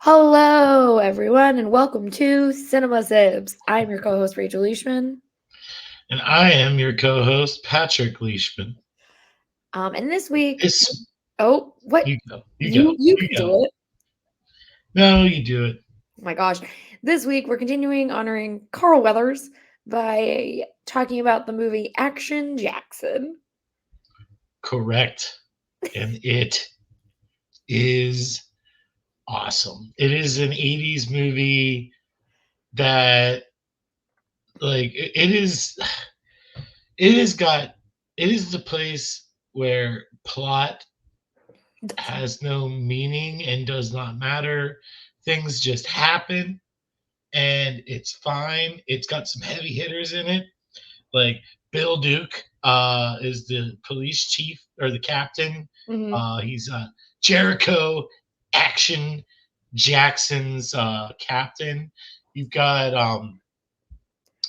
Hello, everyone, and welcome to Cinema Sibs. I'm your co-host Rachel Leishman. And I am your co host, Patrick Leishman. And this week, It's what you go, you go, you you can go. do it. No, you do it. Oh my gosh, this week we're continuing honoring Carl Weathers by talking about the movie Action Jackson. Correct. And it is awesome. It is an 80s movie that, it is, it has got, it is the place where plot has no meaning and does not matter. Things just happen and it's fine. It's got some heavy hitters in it. Like Bill Duke is the police chief or the captain. Mm-hmm. He's Jericho Action Jackson's captain. You've got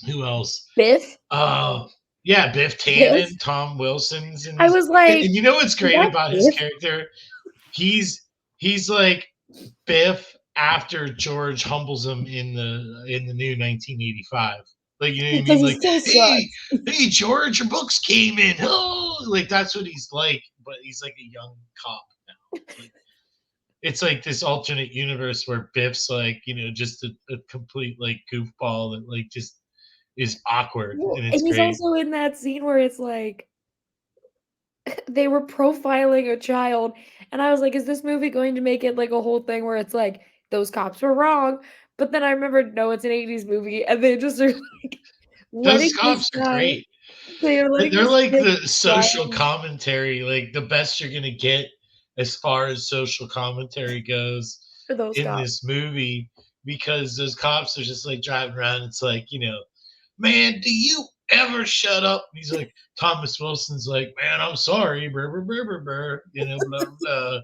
who else? Biff. Uh, yeah, Biff Biff. Tannen, Tom Wilson's in I this. was And like, you know what's is great that about his Biff? character? He's he's like Biff after George humbles him in the new 1985. Like you know what I Because mean? he Like, still hey, sucks. hey, George, your books came in. Oh, like that's what he's like, but he's like a young cop now. Like it's like this alternate universe where Biff's like just a complete like goofball that like just is awkward Well, and it's and he's great. also in that scene where it's like they were profiling a child, and I was like, "Is this movie going to make it like a whole thing where it's like those cops were wrong?" But then I remembered, no, it's an '80s movie, and they just are like Those letting this cops are guy. great. They are letting They're this like kid the try. social commentary, like the best you're gonna get as far as social commentary goes For those in cops. this movie because those cops are just like driving around. It's like, man, do you ever shut up? And he's like, Thomas Wilson's like, man, I'm sorry, brr, brr, brr, brr, brr, blah, blah, blah.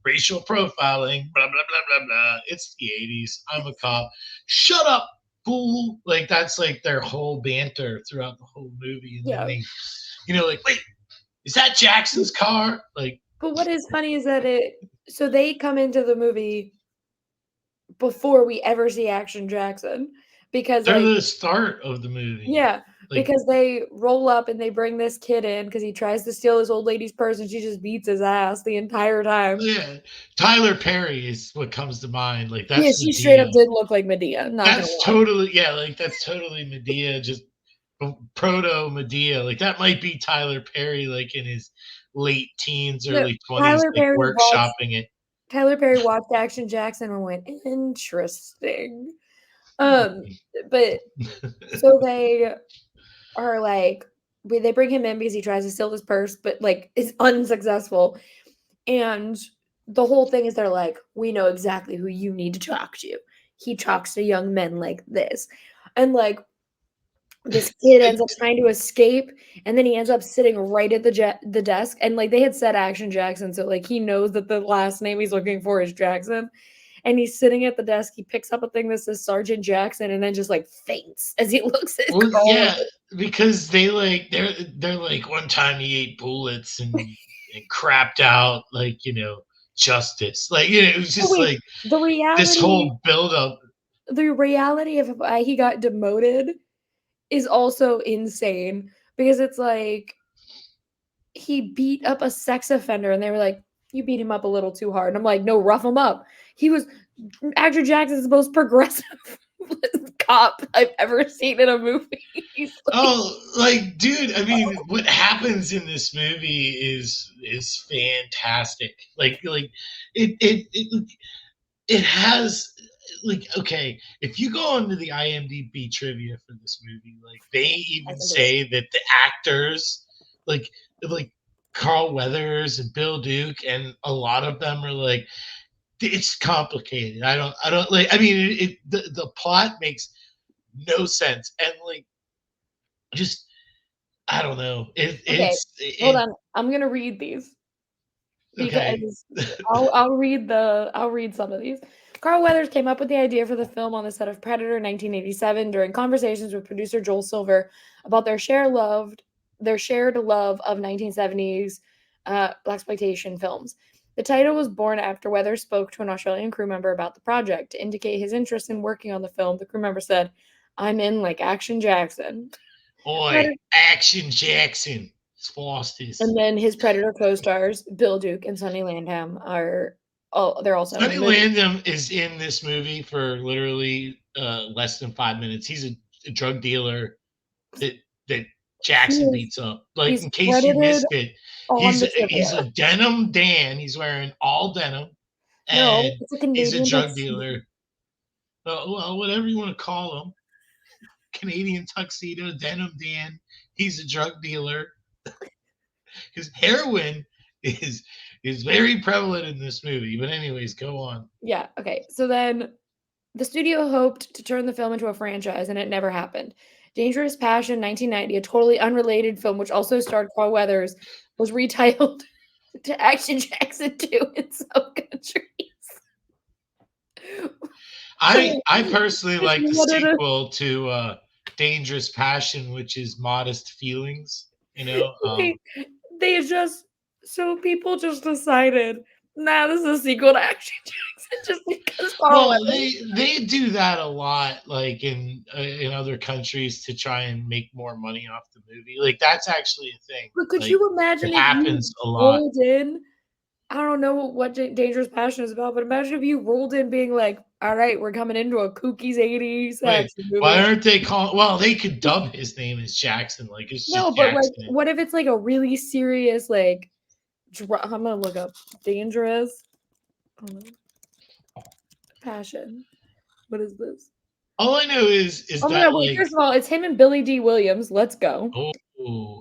Racial profiling, blah, blah, blah, blah, blah. It's the 80s. I'm a cop. Shut up, fool. Like, that's like their whole banter throughout the whole movie. And then Yeah. they, like, wait, is that Jackson's car? Like, But what is funny is that so they come into the movie before we ever see Action Jackson because they're like the start of the movie. yeah, Like, because they roll up and they bring this kid in because he tries to steal this old lady's purse and she just beats his ass the entire time. yeah, Tyler Perry is what comes to mind. Like, Yeah, that's she straight Medea. up did look like Medea, not gonna That's lie. totally, yeah, like that's totally Medea, just proto Medea. Like that might be Tyler Perry, like in his late teens, No, early 20s, Tyler like Perry watched workshopping it. Tyler Perry watched Action Jackson and went, "Interesting." Um, but so they are like they bring him in because he tries to steal his purse, but like is unsuccessful. And the whole thing is they're like, "We know exactly who you need to talk to. He talks to young men like this." And like this kid ends up trying to escape, and then he ends up sitting right at the desk, and like they had said Action Jackson, so like he knows that the last name he's looking for is Jackson, and he's sitting at the desk. He picks up a thing that says Sergeant Jackson, and then just like faints as he looks at Well, Carl. yeah, because they're like one time he ate bullets and crapped out like justice. Like it was Oh just wait, like the this reality, whole build up. the reality of why he got demoted is also insane because it's like he beat up a sex offender and they were like, "You beat him up a little too hard." And I'm like, "No, rough him up." He was Andrew Jackson's the most progressive cop I've ever seen in a movie. He's like, Oh, like, dude, I mean, what happens in this movie is fantastic. Like it has like okay, if you go onto the IMDb trivia for this movie, like they I even think it's say that the actors, like Carl Weathers and Bill Duke, and a lot of them are like it's complicated. I don't like. I mean, the plot makes no sense, and like just I don't know. okay. It's Hold it on. I'm gonna read these okay. because I'll read some of these. Carl Weathers came up with the idea for the film on the set of Predator 1987 during conversations with producer Joel Silver about their shared love of 1970s blaxploitation films. The title was born after Weathers spoke to an Australian crew member about the project. To indicate his interest in working on the film, the crew member said, "I'm in like Action Jackson." Oi, Predator- Action Jackson. It's Foster's. And then his Predator co-stars, Bill Duke and Sonny Landham, they're also in the Sonny movie. Landham is in this movie for literally less than 5 minutes. He's a drug dealer that that He Jackson is beats up. Like he's in case you credited missed it, on the he's a trivia. denim Dan. He's wearing all denim, No, and it's a he's a Canadian drug tuxedo. dealer. Well, whatever you want to call him, Canadian tuxedo, denim Dan. He's a drug dealer. His heroin is is very prevalent in this movie. But anyways, go on. Yeah, okay. So then the studio hoped to turn the film into a franchise, and it never happened. Dangerous Passion 1990, a totally unrelated film which also starred Carl Weathers, was retitled to Action Jackson 2 in some countries. I personally like the What a- sequel to Dangerous Passion, which is Modest Feelings. You know, they, they just so people just decided, nah, this is a sequel to Action Jackson just because Carl well, Weathers. they do that a lot, like in other countries to try and make more money off the movie. Like that's actually a thing. But could Like you it imagine if you happens a lot. rolled in? I don't know what Dangerous Passion is about, but imagine if you rolled in being like, "All right, we're coming into a Kooky's 80s Wait, action why movie." aren't they calling? Well, they could dub his name as Jackson. Like it's No, just but like, Jackson. what if it's like a really serious like? I'm gonna look up Dangerous Passion. What is this? All I know is Oh my god! that Wait, like first of all, it's him and Billy D. Williams. Let's go. oh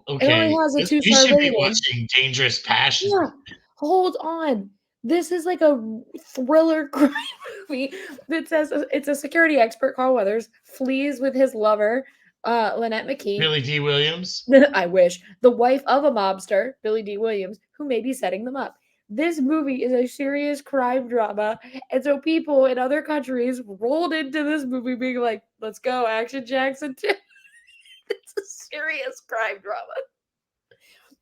It only okay, has a we 2-star should be rating. watching Dangerous Passion. Yeah, hold on. This is like a thriller crime movie that says it's a security expert, Carl Weathers, flees with his lover, Lynette McKee. Billy D. Williams. I wish. The wife of a mobster, Billy D. Williams, who may be setting them up. This movie is a serious crime drama. And so people in other countries rolled into this movie being like, let's go, Action Jackson 2. It's a serious crime drama.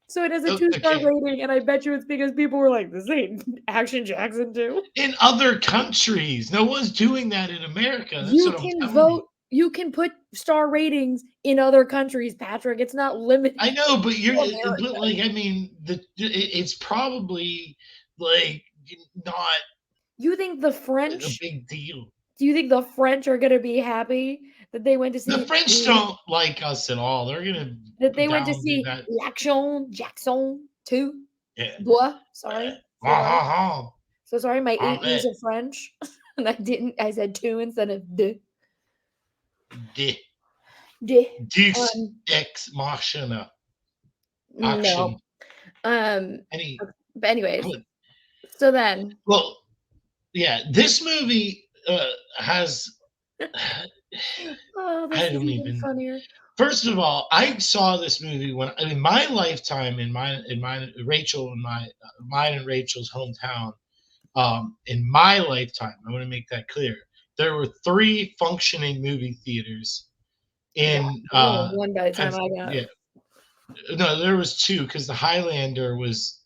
So it has a 2-star Okay. rating, and I bet you it's because people were like, "This ain't Action Jackson 2." In other countries, no one's doing that in America. That's You what I'm can telling you. vote. You can put star ratings in other countries, Patrick. It's not limited I know, but to America. but like, I mean, it's probably like not You think the a French? big deal. Do you think the French are gonna be happy that they went to The see French don't like us at all. They're gonna down do that. L'Action Jackson 2? Yeah. Bois, sorry. So Ha sorry. ha ha. So sorry, my 8 years Parfait. of French. And I said 2 instead of de. De, De. Dix Um, ex machina. no. Action. Um, Any. but anyways, But, so then well, yeah, this movie has. oh, this I is don't even even. funnier. First of all, I saw this movie when in my lifetime, in my Rachel and mine and Rachel's hometown. In my lifetime, I want to make that clear. There were three functioning movie theaters Yeah, in there's only one by the time I got yeah, no, there was two because the Highlander was,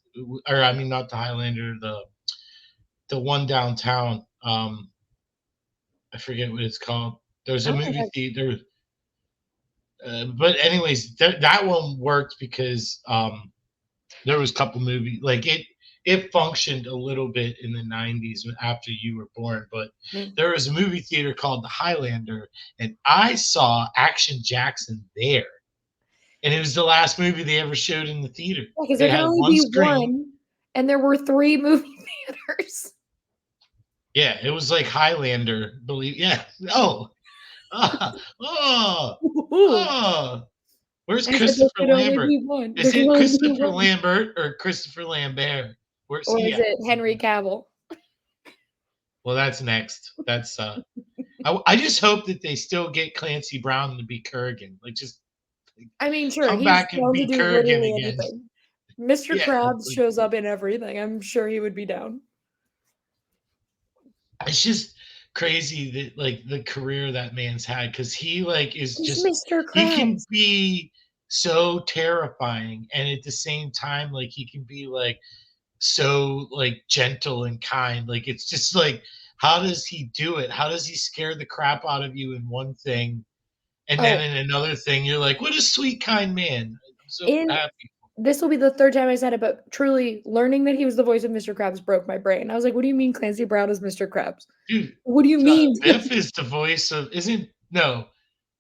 or I mean, not the Highlander, the one downtown. I forget what it's called. There's a I don't movie know. theater, but anyways, that one worked because there was a couple movies like it functioned a little bit in the 90s after you were born, but Mm. there was a movie theater called the Highlander, and I saw Action Jackson there, and it was the last movie they ever showed in the theater. Yeah, 'cause They there can had only one be screen. 1, and there were 3 movie theaters. Yeah, it was like Highlander, believe. Yeah. Oh. Oh. Ooh. Oh. Where's I said there Christopher could only Lambert? be 1. There Is can it only be Christopher 1. Lambert or Christopher Lambert? Where's Or he is at? it Henry Cavill? Well, that's next. That's I just hope that they still get Clancy Brown to be Kurgan. Like just I mean, sure, come he's back and down to be do Kurgan literally again. anything. Mr. Yeah, Krabs like shows up in everything. I'm sure he would be down. it's just crazy that like the career that man's had because he like is He's just Mr. he can Krabs. be so terrifying and at the same time like he can be like so like gentle and kind. Like it's just like, how does he do it? How does he scare the crap out of you in one thing, and then Oh, in another thing you're like, what a sweet kind man. I'm so in happy. this will be the third time I said it, but truly learning that he was the voice of Mr. Krabs broke my brain. I was like, "What do you mean Clancy Brown is Mr. Krabs? Dude, What do you mean?" Biff is the voice of, isn't, no,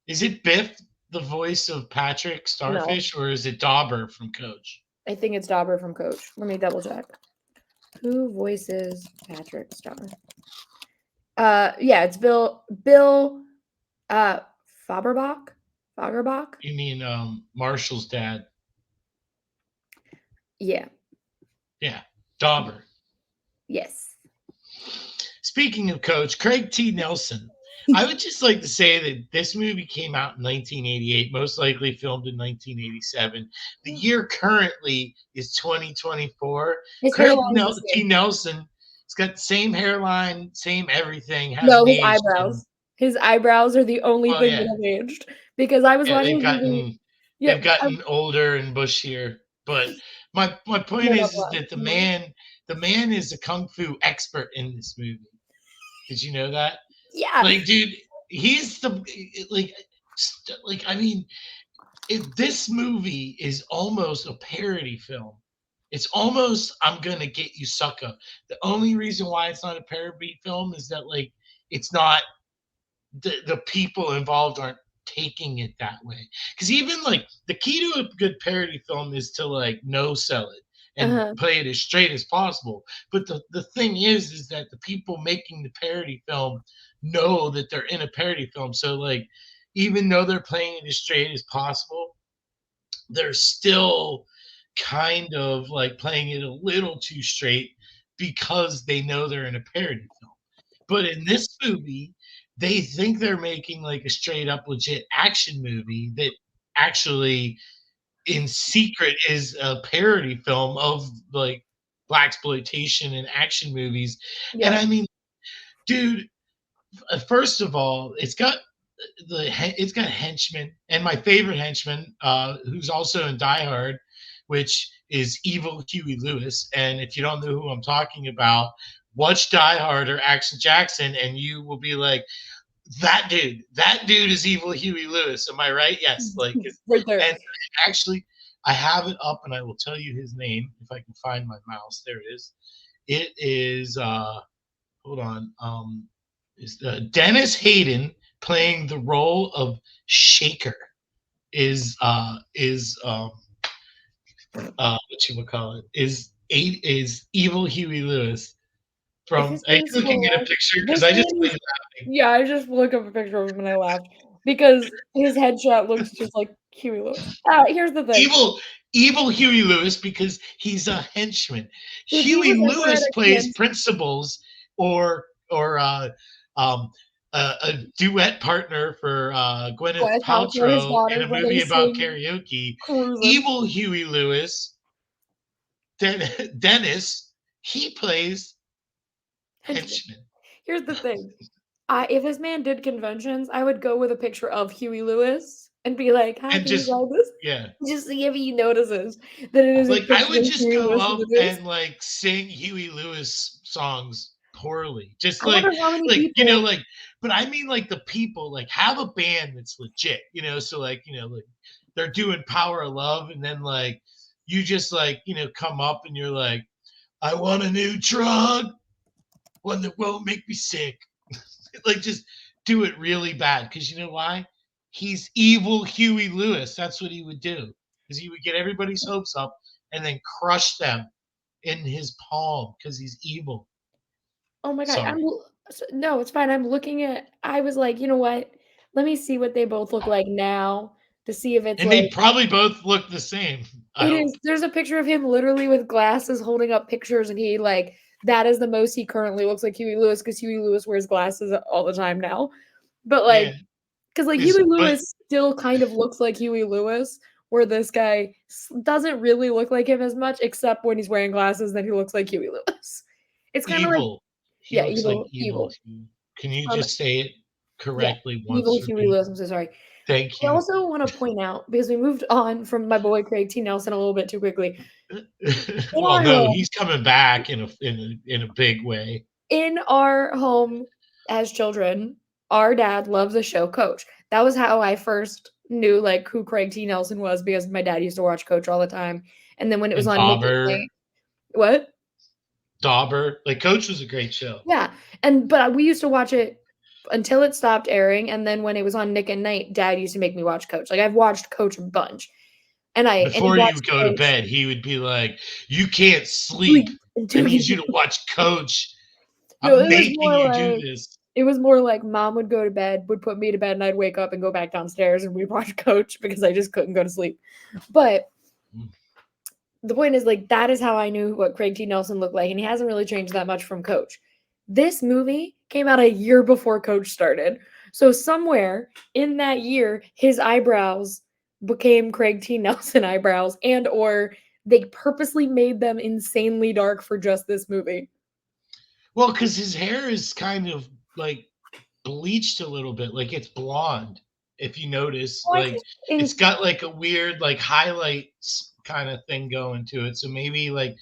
is it Biff the voice of Patrick No, Starfish, or is it Dauber from Coach? I think it's Dauber from Coach. Let me double check. Who voices Patrick Star? Yeah, it's Bill uh Faberbach. Fagerbach? You mean Marshall's dad? Yeah. Yeah, Dauber. Yes. Speaking of Coach, Craig T. Nelson. I would just like to say that this movie came out in 1988, most likely filmed in 1987. The year currently is 2024. His Craig hairline's the T. same. Nelson, has got the same hairline, same everything, No, hasn't his aged in, eyebrows. His eyebrows are the only well, thing yeah, that have aged because I was yeah, watching a movie. they've Yep. gotten older and bushier. But my point No, not is black. that No. the man is a kung fu expert in this movie. Did you know that? Yeah. Like, dude, he's the like, I mean, this movie is almost a parody film. It's almost I'm gonna get you, sucker. The only reason why it's not a parody film is that like it's not, the people involved aren't taking it that way. Because even like the key to a good parody film is to like no sell it and Uh-huh. play it as straight as possible. But the thing is that the people making the parody film know that they're in a parody film. So like, even though they're playing it as straight as possible, they're still kind of like playing it a little too straight because they know they're in a parody film. But in this movie, they think they're making like a straight up legit action movie that actually in secret is a parody film of like black exploitation and action movies. And Yep. I mean, dude, first of all, it's got henchmen, and my favorite henchman, who's also in Die Hard, which is evil Huey Lewis. And if you don't know who I'm talking about, watch Die Hard or Action Jackson, and you will be like, that dude is evil Huey Lewis. Am I right? Yes. Like, Right there. and actually, I have it up, and I will tell you his name if I can find my mouse. There it is. It is. Hold on. Is Dennis Hayden playing the role of Shaker? What you call it? Is evil Huey Lewis If from? his Are you face looking will at a laugh. picture? Because This I just man saw is you laughing. yeah, I just look up a picture of him and I laughed because his headshot looks just like Huey Lewis. Here's the thing. Evil Huey Lewis, because he's a henchman. If he Huey was ever at Lewis a plays camp, principals, or um, a duet partner for Gwyneth Gwyneth Paltrow, his Paltrow in daughter, a where they movie about sing karaoke. "Cruisin'." Evil Huey Lewis, Dennis, he plays Henchman. henchman, Here's the thing. If this man did conventions, I would go with a picture of Huey Lewis and be like, "Hi, and can you just, drive this?" yeah. Just see if he notices that it is a Like, I picture would of just Huey go Lewis and up it is. and like sing Huey Lewis songs poorly. Just I wonder how many people like, but I mean like the people, like, have a band that's legit, so like, like they're doing Power of Love, and then like you just like, come up and you're like, I want a new drug, one that won't make me sick. Like, just do it really bad, because you know why? He's evil Huey Lewis. That's what he would do. Because he would get everybody's hopes up and then crush them in his palm because he's evil. oh my god, Sorry. no, it's fine. I'm looking at I was like, "You know what? Let me see what they both look like now to see if it's And like." they probably both look the same. I It hope. is there's a picture of him literally with glasses holding up pictures, and he, like that is the most he currently looks like Huey Lewis because Huey Lewis wears glasses all the time now. But, Yeah. like, because like, Is Huey but Lewis still kind of looks like Huey Lewis, where this guy doesn't really look like him as much, except when he's wearing glasses, then he looks like Huey Lewis. It's kinda like evil. He yeah, looks like evil evil. evil. Can you just say it? Yeah, correctly once evil for Huey me. Lewis, I'm so sorry. Thank I you. also wanna point out, because we moved on from my boy Craig T. Nelson a little bit too quickly. In Well, our no, home he's coming back in a big way. in our home as children, our dad loves the show Coach. That was how I first knew, like, who Craig T. Nelson was because my dad used to watch Coach all the time, and then when it was And on Nick at Dauber, Night. What? Like Coach was a great show. Yeah, but we used to watch it until it stopped airing, and then when it was on Nick at Night, dad used to make me watch Coach. Like, I've watched Coach a bunch, and he Before you watched go to Coach, bed, he would be like, "You can't sleep. sleep, I until need he you to watch Coach. No, I'm making you do this." it was more like mom would go to bed, would put me to bed, and I'd wake up and go back downstairs, and we'd watch Coach because I just couldn't go to sleep. But the point is, like, that is how I knew what Craig T. Nelson looked like, and he hasn't really changed that much from Coach. This movie came out a year before Coach started. So somewhere in that year, his eyebrows became Craig T. Nelson eyebrows, and or they purposely made them insanely dark for just this movie. Well, because his hair is kind of like bleached a little bit, like it's blonde. If you notice, Oh, I like just in it's got like a weird like highlights kind of thing going to it. So maybe like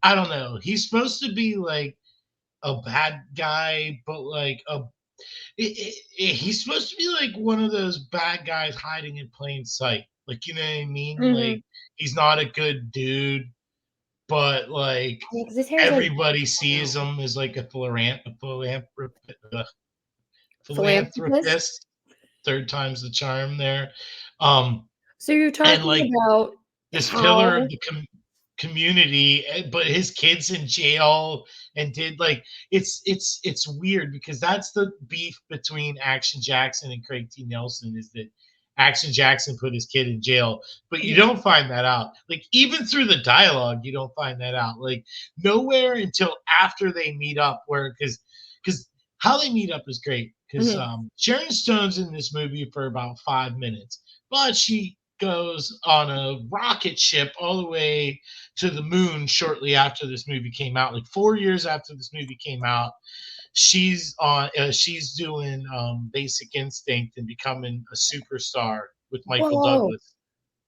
I don't know. He's supposed to be like a bad guy, but like he's supposed to be like one of those bad guys hiding in plain sight. Like you know what I mean? Mhm. Like he's not a good dude, but like Yeah, 'cause his hair is, like, everybody sees brown. him as like Philanthropist? philanthropist. Third time's the charm there. Um, So you're and talking like about this pillar of how the community, but his kids in jail and did like it's weird because that's the beef between Action Jackson and Craig T. Nelson is that Action Jackson put his kid in jail, but you Mhm, don't find that out. Like even through the dialogue, you don't find that out. Like nowhere until after they meet up, where because how they meet up is great because mhm. Sharon Stone's in this movie for about 5 minutes, but she goes on a rocket ship all the way to the moon shortly after this movie came out. Like 4 years after this movie came out, she's doing Basic Instinct and becoming a superstar with Michael Whoa! Douglas.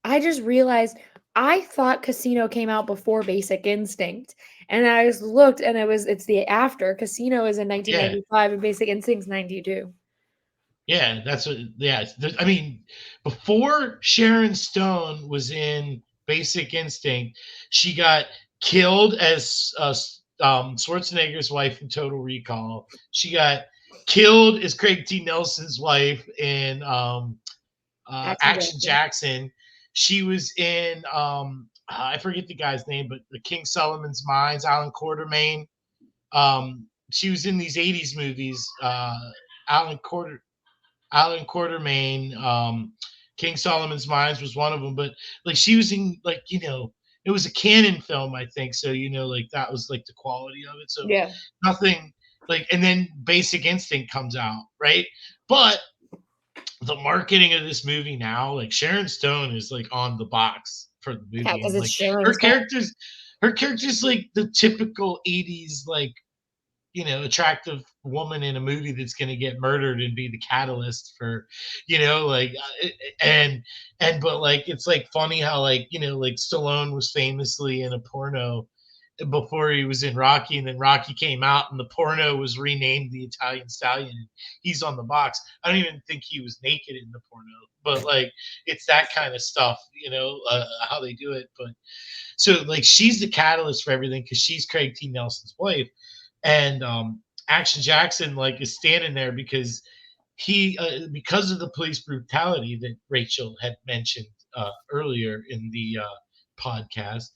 I just realized I thought Casino came out before Basic Instinct, and I just looked and it's the after. Casino is in Yeah, 1995 and Basic Instinct's 92. yeah, that's what. Yeah, I mean, before Sharon Stone was in Basic Instinct, she got killed as Schwarzenegger's wife in Total Recall. She got killed as Craig T. Nelson's wife in Action Action Jackson. Jackson. She was in I forget the guy's name, but the King Solomon's Mines, Alan Quartermain. She was in these '80s movies. Alan Quarter Alan Quartermain, King Solomon's Mines was one of them. But like she was in like it was a canon film, I think. So like that was like the quality of it. So Yeah. nothing like, and then Basic Instinct comes out, right? But the marketing of this movie now, like Sharon Stone is like on the box for the Yeah, movie, because and it's like Sharon her Stone. characters, her character's like the typical '80s like attractive woman in a movie that's going to get murdered and be the catalyst for, like, and but like it's like funny how like like Stallone was famously in a porno before he was in Rocky, and then Rocky came out, and the porno was renamed the Italian Stallion. And he's on the box. I don't even think he was naked in the porno, but like it's that kind of stuff, how they do it. But so like she's the catalyst for everything because she's Craig T. Nelson's wife, and Action Jackson like is standing there because because of the police brutality that Rachel had mentioned earlier in the podcast.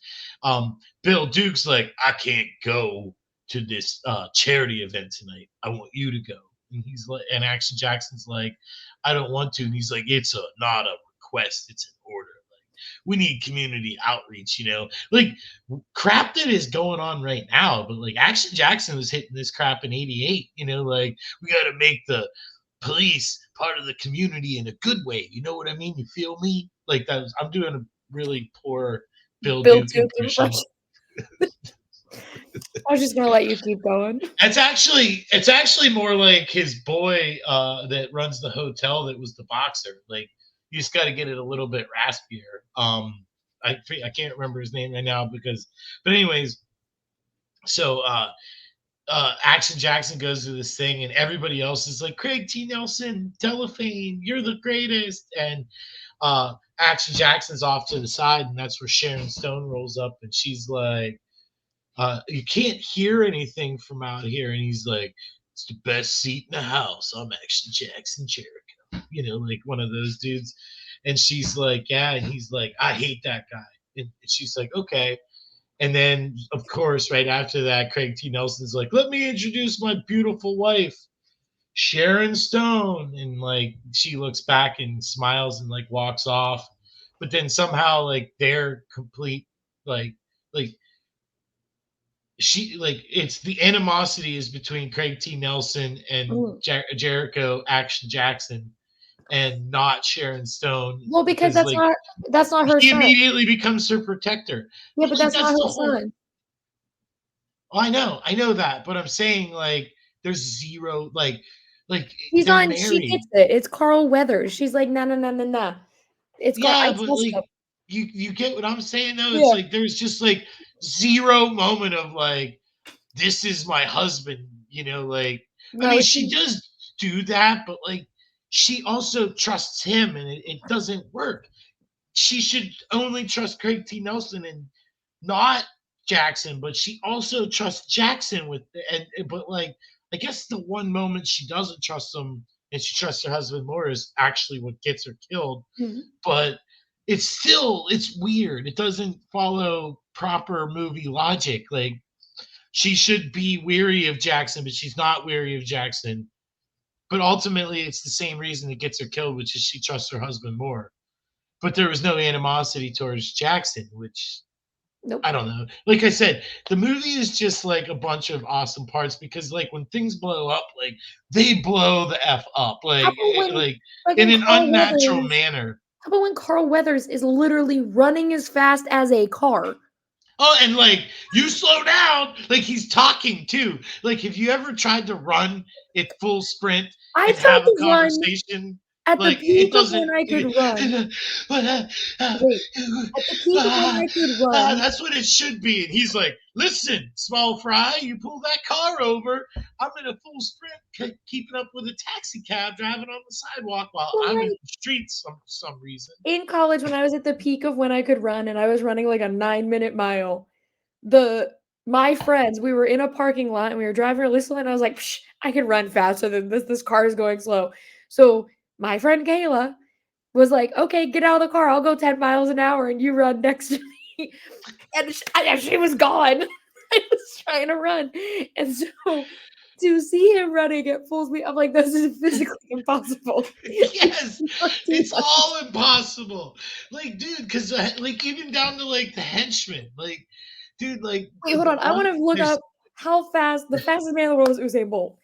Bill Duke's like, I can't go to this charity event tonight. I want you to go. And he's like, and Action Jackson's like, I don't want to. And he's like, it's not a request, it's an order. Like, we need community outreach, like crap that is going on right now. But like Action Jackson was hitting this crap in '88, like we got to make the police part of the community in a good way. You know what I mean? You feel me? Like I'm doing a really poor Bill Bill Duke Duke impression. impression. I was just gonna let you keep going. It's actually more like his boy that runs the hotel that was the boxer. Like you just got to get it a little bit raspier. I can't remember his name right now because, but anyways, so Action Jackson goes to this thing, and everybody else is like, Craig T. Nelson, Telephane, you're the greatest. And Action Jackson's off to the side, and that's where Sharon Stone rolls up, and she's like, you can't hear anything from out here. And he's like, it's the best seat in the house. I'm Action Jackson Jericho, like one of those dudes. And she's like, yeah. And he's like, I hate that guy. And she's like, okay. And then, of course, right after that, Craig T. Nelson's like, let me introduce my beautiful wife, Sharon Stone. And like, she looks back and smiles and like walks off. But then somehow, like, they're complete, like, it's the animosity is between Craig T. Nelson and Mm. Jericho Action Jackson, and not Sharon Stone, Well, because because like that's not her he son. immediately becomes her protector. Yeah, But but like that's not that's her the whole. son. Oh, I know that, but I'm saying like there's zero like He's they're on She married. Gets It. It's Carl Weathers. She's like, "No, no, no, no, no." It's Carl I Yeah, but trust him. like you get what I'm saying though. It's Yeah. like there's just like zero moment of like this is my husband, like I No, mean she she does do that, but like she also trusts him, and it doesn't work. She should only trust Craig T. Nelson and not Jackson, but she also trusts Jackson but like I guess the one moment she doesn't trust him and she trusts her husband more is actually what gets her killed. Mhm. But it's weird. It doesn't follow proper movie logic. Like she should be weary of Jackson, but she's not weary of Jackson. But ultimately, it's the same reason it gets her killed, which is she trusts her husband more. But there was no animosity towards Jackson, which Nope. I don't know. Like I said, the movie is just like a bunch of awesome parts because like when things blow up, like they blow the f up, How about like in when an unnatural manner. How about when Carl Weathers is literally running as fast as a car? Oh, and like you slow down, like he's talking too. Like, have you ever tried to run at full sprint I and tried have a to run conversation? at the Like, it peak of when doesn't. I could run. Wait, at the peak of when I could run. That's what it should be. And he's like, "Listen, small fry, you pull that car over. I'm in a full sprint, keeping up with a taxi cab driving on the sidewalk while Well, I'm in right. the streets for some reason." In college, when I was at the peak of when I could run and I was running like a 9-minute mile, the my friends, we were in a parking lot and we were driving really slow, and I was like, "Psh, I can run faster than this. This car is going slow." So my friend Kayla was like, "Okay, get out of the car. I'll go 10 miles an hour and you run next to me." And she was gone. I was trying to run. And so to see him running at full speed, I'm like, this is physically impossible. I Yes, cannot do it's that. all impossible. Like, dude, because like even down to like the henchmen, like, dude, like Wait, hold the on. I one want to look there's up how fast the fastest man in the world is Usain Bolt.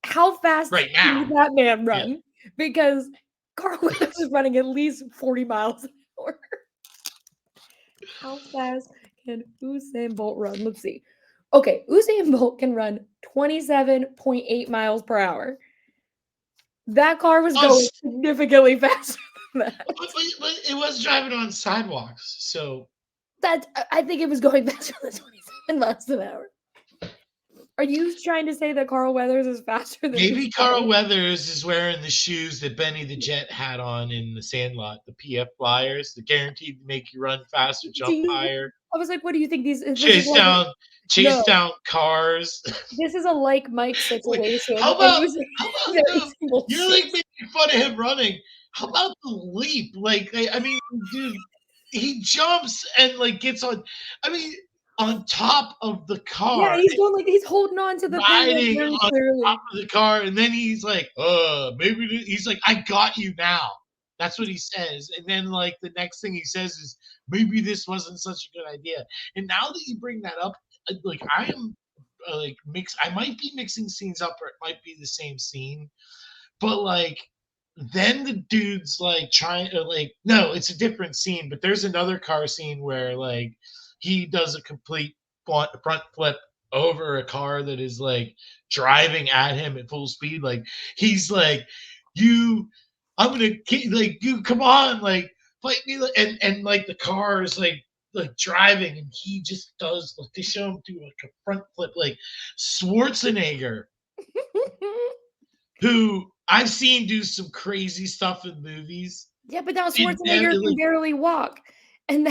How fast right can now. that man Yeah. run? Because Carl Weathers is running at least 40 miles an hour. How fast can Usain Bolt run? Let's see. Okay, Usain Bolt can run 27.8 miles per hour. That car was going Us, significantly faster than that. but it was driving on sidewalks, so I think it was going faster than 27 miles an hour. Are you trying to say that Carl Weathers is faster than maybe Usain Carl Bolt? Weathers is wearing the shoes that Benny the Jet had on in the Sandlot, the PF Flyers, the guaranteed to make you run faster, Do jump you higher, I was like, what do you think this is chase like down, no, chase down cars. this is a like Mike Wait, situation, how and about Usain Usain Bolt you're like shoots. making fun of him running. How about the leap? Like I mean, dude, he jumps and like gets on. I mean, on top of the Yeah, car, and he's going like he's holding on to the thing like riding very on top clearly. of the car, and then he's like, maybe he's like, I got you now. That's what he says, and then like the next thing he says is, maybe this wasn't such a good idea. And now that you bring that up, like I am like mix. I might be mixing scenes up, or it might be the same scene, but like then the dude's like trying to like no, it's a different scene, but there's another car scene where like he does a complete front flip over a car that is like driving at him at full speed. Like he's like, you, I'm gonna like you. Come on, like fight me. And like the car is like driving, and he just does like they show him do like a front flip, like Schwarzenegger, who I've seen do some crazy stuff in movies. Yeah, but now And Schwarzenegger can like barely walk, and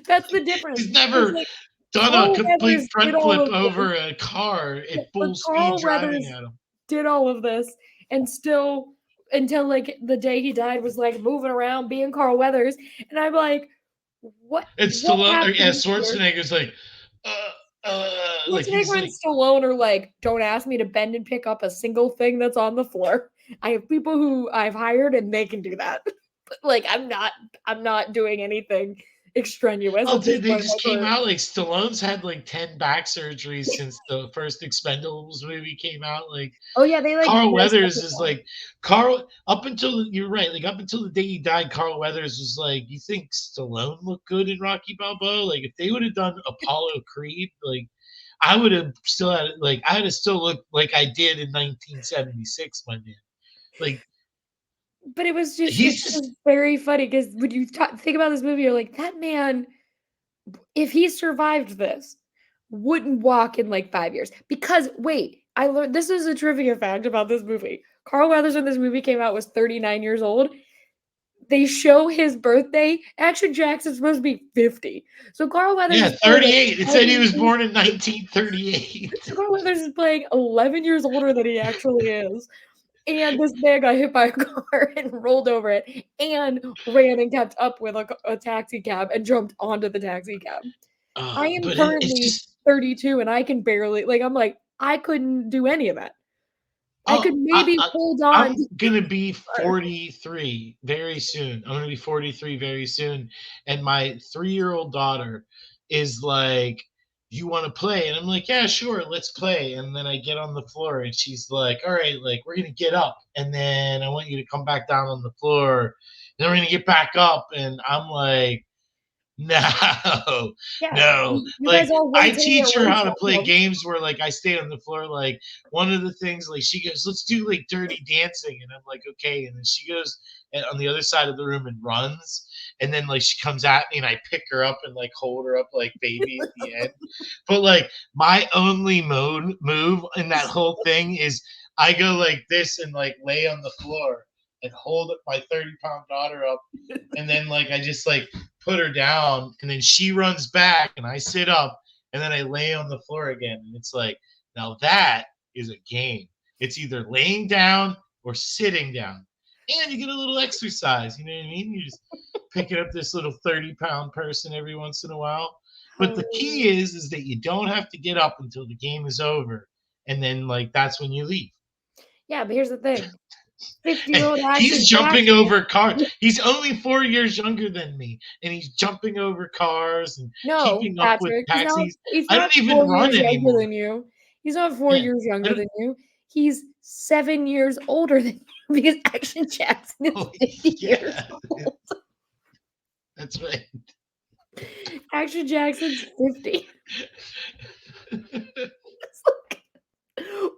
that's the difference. he's It's never like done a Carl complete Weathers did front all flip of this. over a car Yeah, at but full speed Carl driving Weathers at him. did all of this and still until like the day he died was like moving around being Carl Weathers, and I'm like, It's what Stallone, yeah, happened here? Schwarzenegger's uh, like he's Schwarzenegger and like, Stallone are like, don't ask me to bend and pick up a single thing that's on the floor. I have people who I've hired and they can do that. But like I'm not doing anything extraneous oh, at this dude, they point in just my came career. out like Stallone's had like 10 back surgeries since the first Expendables movie came out. Like Oh yeah, they like Carl just Weathers is like Carl up until you're right, like up until the day he died, Carl Weathers was like, you think Stallone looked good in Rocky Balboa? Like if they would have done Apollo Creed, like I would have still had like I would have still looked like I did in 1976, my man. Like but it he's just was very funny because when you think about this movie, you're like, that man, if he survived this, wouldn't walk in like 5 years. Because wait, I learned this is a trivia fact about this movie. Carl Weathers, when this movie came out, was 39 years old. They show his birthday. Action Jackson's supposed to be 50. So Carl Weathers yeah, is playing 38. It like said he 11 was years, born in 1938. so Carl Weathers is playing 11 years older than he actually is. And this man got hit by a car and rolled over it and ran and kept up with a taxi cab and jumped onto the taxi cab. I am But it's currently just 32 and I can barely like I'm like, I couldn't do any of that. I oh, could maybe hold on I'm to gonna be the car. 43 very soon. I'm gonna be 43 very soon, and my 3-year-old daughter is like, "You want to play?" And I'm like, "Yeah, sure, let's play." And then I get on the floor, and she's like, "All right, like we're gonna get up, and then I want you to come back down on the floor, and then we're gonna get back up." And I'm like, no, Yeah, no. you guys Like all I wait till he teach her erase how to all play of them. games where like I stay on the floor. Like one of the things, like she goes, "Let's do like dirty dancing," and I'm like, "Okay." And then she goes on the other side of the room and runs, and then like she comes at me and I pick her up and like hold her up like baby at the end. But like my only move in that whole thing is I go like this and like lay on the floor and hold my 30-pound daughter up, and then like I just like put her down, and then she runs back, and I sit up, and then I lay on the floor again. And it's like, now that is a game. It's either laying down or sitting down. And you get a little exercise. You know what I mean? You're just picking up this little 30-pound person every once in a while. But the key Hilarious. is that you don't have to get up until the game is over. And then like that's when you leave. Yeah, but here's the thing. 50-year-old He's Action jumping Jackson. over cars. He's only 4 years younger than me, and he's jumping over cars and No, keeping up with Patrick, taxis. he's I not don't even 4 run years younger anymore. than you. He's not 4 Yeah, years I younger don't. than you. He's 7 years older than you because Action Jackson is Oh 50 years yeah, old. that's right. Action Jackson's 50. It's like,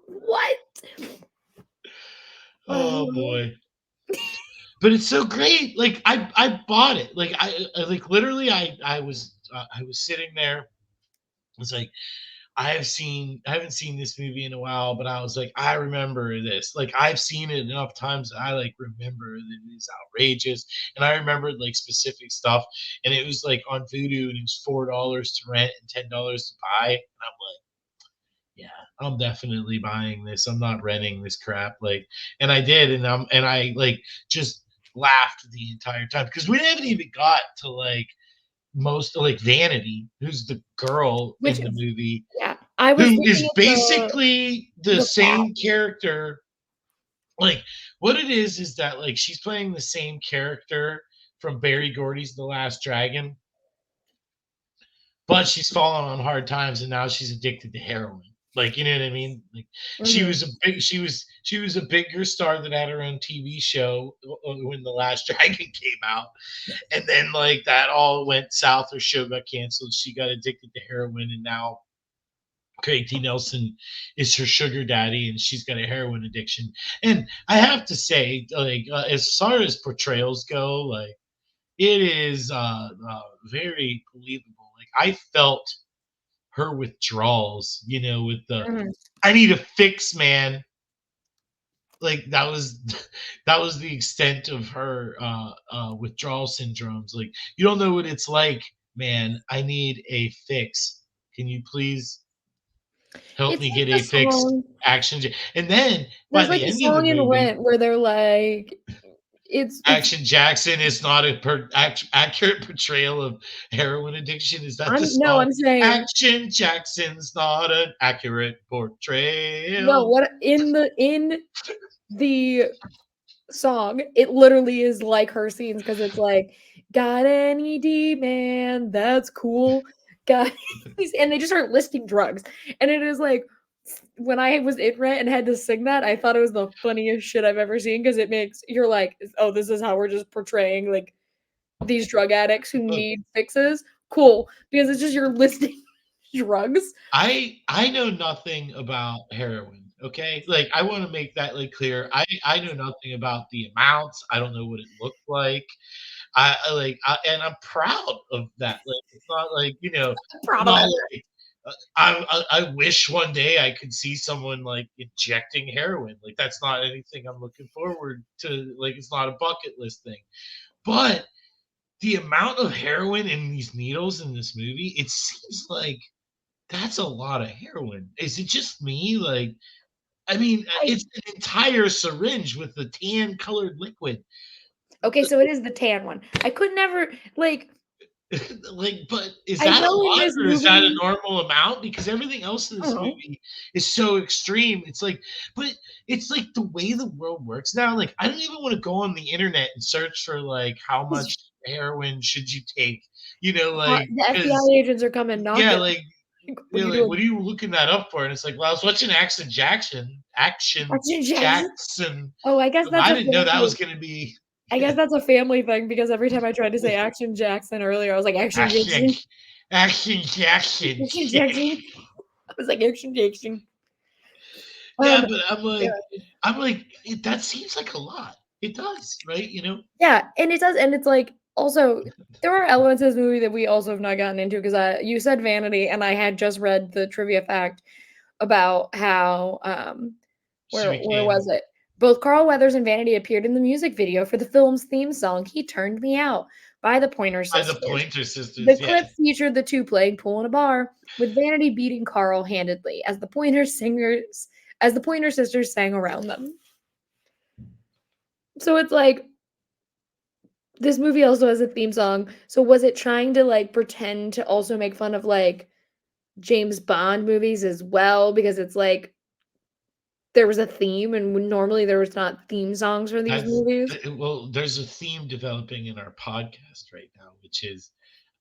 what? Oh Uh, boy, but it's so great. Like I bought it. Like I like literally I was sitting there. I was like, I haven't seen this movie in a while, but I was like, I remember this. Like I've seen it enough times that I like remember that it is outrageous. And I remembered like specific stuff. And it was like on Voodoo and it was $4 to rent and $10 to buy. And I'm like, yeah, I'm definitely buying this. I'm not renting this crap. Like, and I did, and I like just laughed the entire time because we haven't even got to like most like Vanity, who's the girl which in the movie yeah, I was who looking is at basically the the same character. Like what it is that like she's playing the same character from Barry Gordy's The Last Dragon, but she's fallen on hard times and now she's addicted to heroin. Like, you know what I mean? Like, Mhm. she was a bigger star that had her own TV show when The Last Dragon came out, and then like that all went south. Her show got canceled. She got addicted to heroin, and now Craig T. Nelson is her sugar daddy, and she's got a heroin addiction. And I have to say, like, as far as portrayals go, like it is very believable. Like I felt her withdrawals, you know, with the Mhm. "I need a fix, man." Like that was that was the extent of her withdrawal syndromes. Like you don't know what it's like, man. I need a fix. Can you please help It's me like get the a fix? song And then by there's the like a end of the song in movie, Rent where they're like it's Action Jackson is not a accurate portrayal of heroin addiction. Is that the I'm no, song? I'm saying Action Jackson's not an accurate no, portrayal. what in the song, it literally is like her scenes because it's like, "Got any D man, that's cool. Got" and they just start listing drugs, and it is like when I was in Rent and had to sing that, I thought it was the funniest shit I've ever seen because it makes you're like, "Oh, this is how we're just portraying, like, these drug addicts who Look, need fixes? Cool." Because it's just you're listing drugs. I know nothing about heroin. Okay, like I want to make that like clear. I know nothing about the amounts. I don't know what it looked like. And I'm proud of that. Like it's not like I'm I'm proud of not that. like I wish one day I could see someone like injecting heroin. Like that's not anything I'm looking forward to. Like it's not a bucket list thing. But the amount of heroin in these needles in this movie, it seems like that's a lot of heroin. Is it just me? Like, I mean, I it's an entire syringe with the tan colored liquid. okay, so it is the tan one. I could never like, Like, but is I that a know in lot this or is that a movie normal amount? Because everything else in I don't this know. movie is so extreme. It's like, but it's like the way the world works now. Like, I don't even want to go on the internet and search for like how much heroin should you take. Like The FBI because agents are coming yeah, knocking. like Like, "What are you're you like, doing?" what are you looking that up for? And it's like, well, I was watching Action Action Jackson? Jackson. Oh, I guess that's I a didn't know that family was gonna be I guess that's a family thing because every time I tried to say Action Jackson earlier, I was like, "Action Action Jackson, Action Jackson. Action Jackson." I was like, "Action Jackson." Yeah, Um, but yeah. that seems like a lot. It does, right? Yeah, and it does, and it's like also there are elements of this movie that we also have not gotten into because you said Vanity, and I had just read the trivia fact about how She where became was it? Both Carl Weathers and Vanity appeared in the music video for the film's theme song, "He Turned Me Out" by the Pointer by the Sisters. Pointer The Sisters. Yeah, clip featured the two playing pool in a bar, with Vanity beating Carl handedly as the Pointer Sisters sang around them. So it's like this movie also has a theme song. So was it trying to like pretend to also make fun of like James Bond movies as well? Because it's like there was a theme and normally there was not theme songs for these movies. well. There's a theme developing in our podcast right now, which is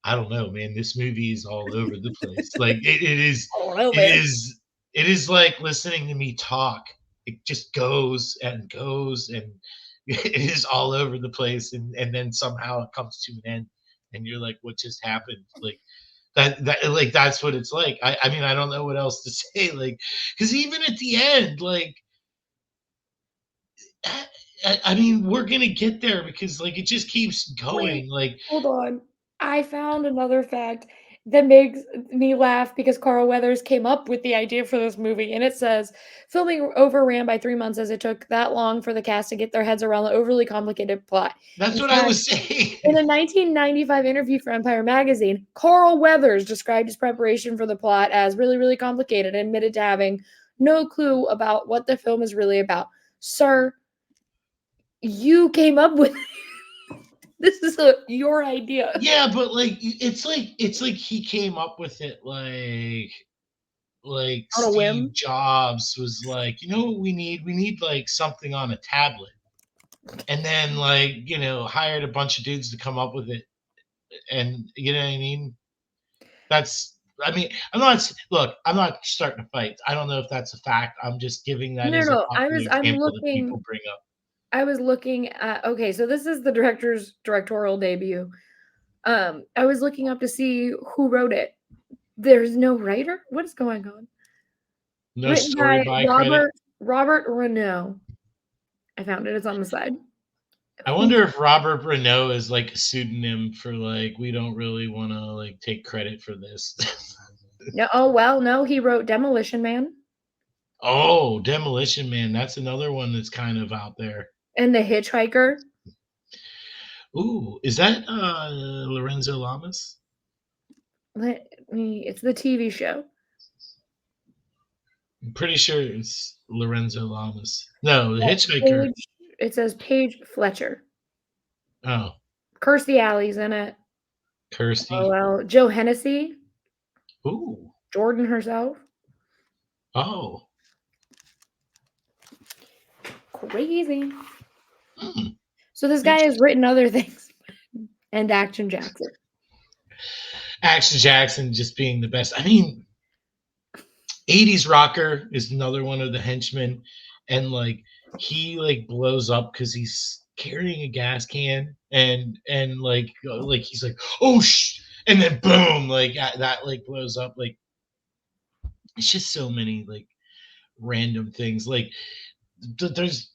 I don't know, man. This movie is all over the place. Like it is, I don't know, it man. is, it is like listening to me talk. It just goes and goes, and it is all over the place, and then somehow it comes to an end, and you're like, what just happened? Like like that's what it's like. I mean, I don't know what else to say. Like, because even at the end, like I mean, we're gonna get there because like it just keeps Wait, going. Like hold on. I found another fact that makes me laugh because Carl Weathers came up with the idea for this movie, and it says filming overran by 3 months as it took that long for the cast to get their heads around the overly complicated plot. that's In what I fact, was saying. in a 1995 interview for Empire magazine, Carl Weathers described his preparation for the plot as really, really complicated and admitted to having no clue about what the film is really about. Sir, you came up with this is your idea. Yeah, but it's like he came up with it like On a Steve whim. Jobs was like, you know what we need? We need like something on a tablet. And then like, hired a bunch of dudes to come up with it. And you know what I mean? That's I mean, I'm not look, I'm not starting a fight. I don't know if that's a fact. I'm just giving that No, as a no, popular I'm example that looking people bring up. I was looking at okay, so this is the director's directorial debut. I was looking up to see who wrote it. There's no writer? What is going on? No Written story by by credit. Robert Renault. I found it, it's on the side. I Who wonder if Robert Renault is like a pseudonym for like we don't really want to like take credit for this. no, oh, well, no, he wrote Demolition Man Oh, Demolition Man. That's another one that's kind of out there. and The Hitchhiker. Ooh, is that Lorenzo Lamas? Let me it's the TV show. I'm pretty sure it's Lorenzo Lamas. No, the Hitchhiker. Paige it says Paige Fletcher. Oh, Kirstie Alley's in it. Oh, Kirsty. well, Joe Hennessy, Ooh. Jordan herself. Oh. Crazy. Hmm. So this guy has Interesting. written other things and Action Jackson. Action Jackson just being the best. I mean, 80s rocker is another one of the henchmen, and like he like blows up because he's carrying a gas can, and like he's like, oh and then boom, like that like blows up. Like it's just so many like random things. Like there's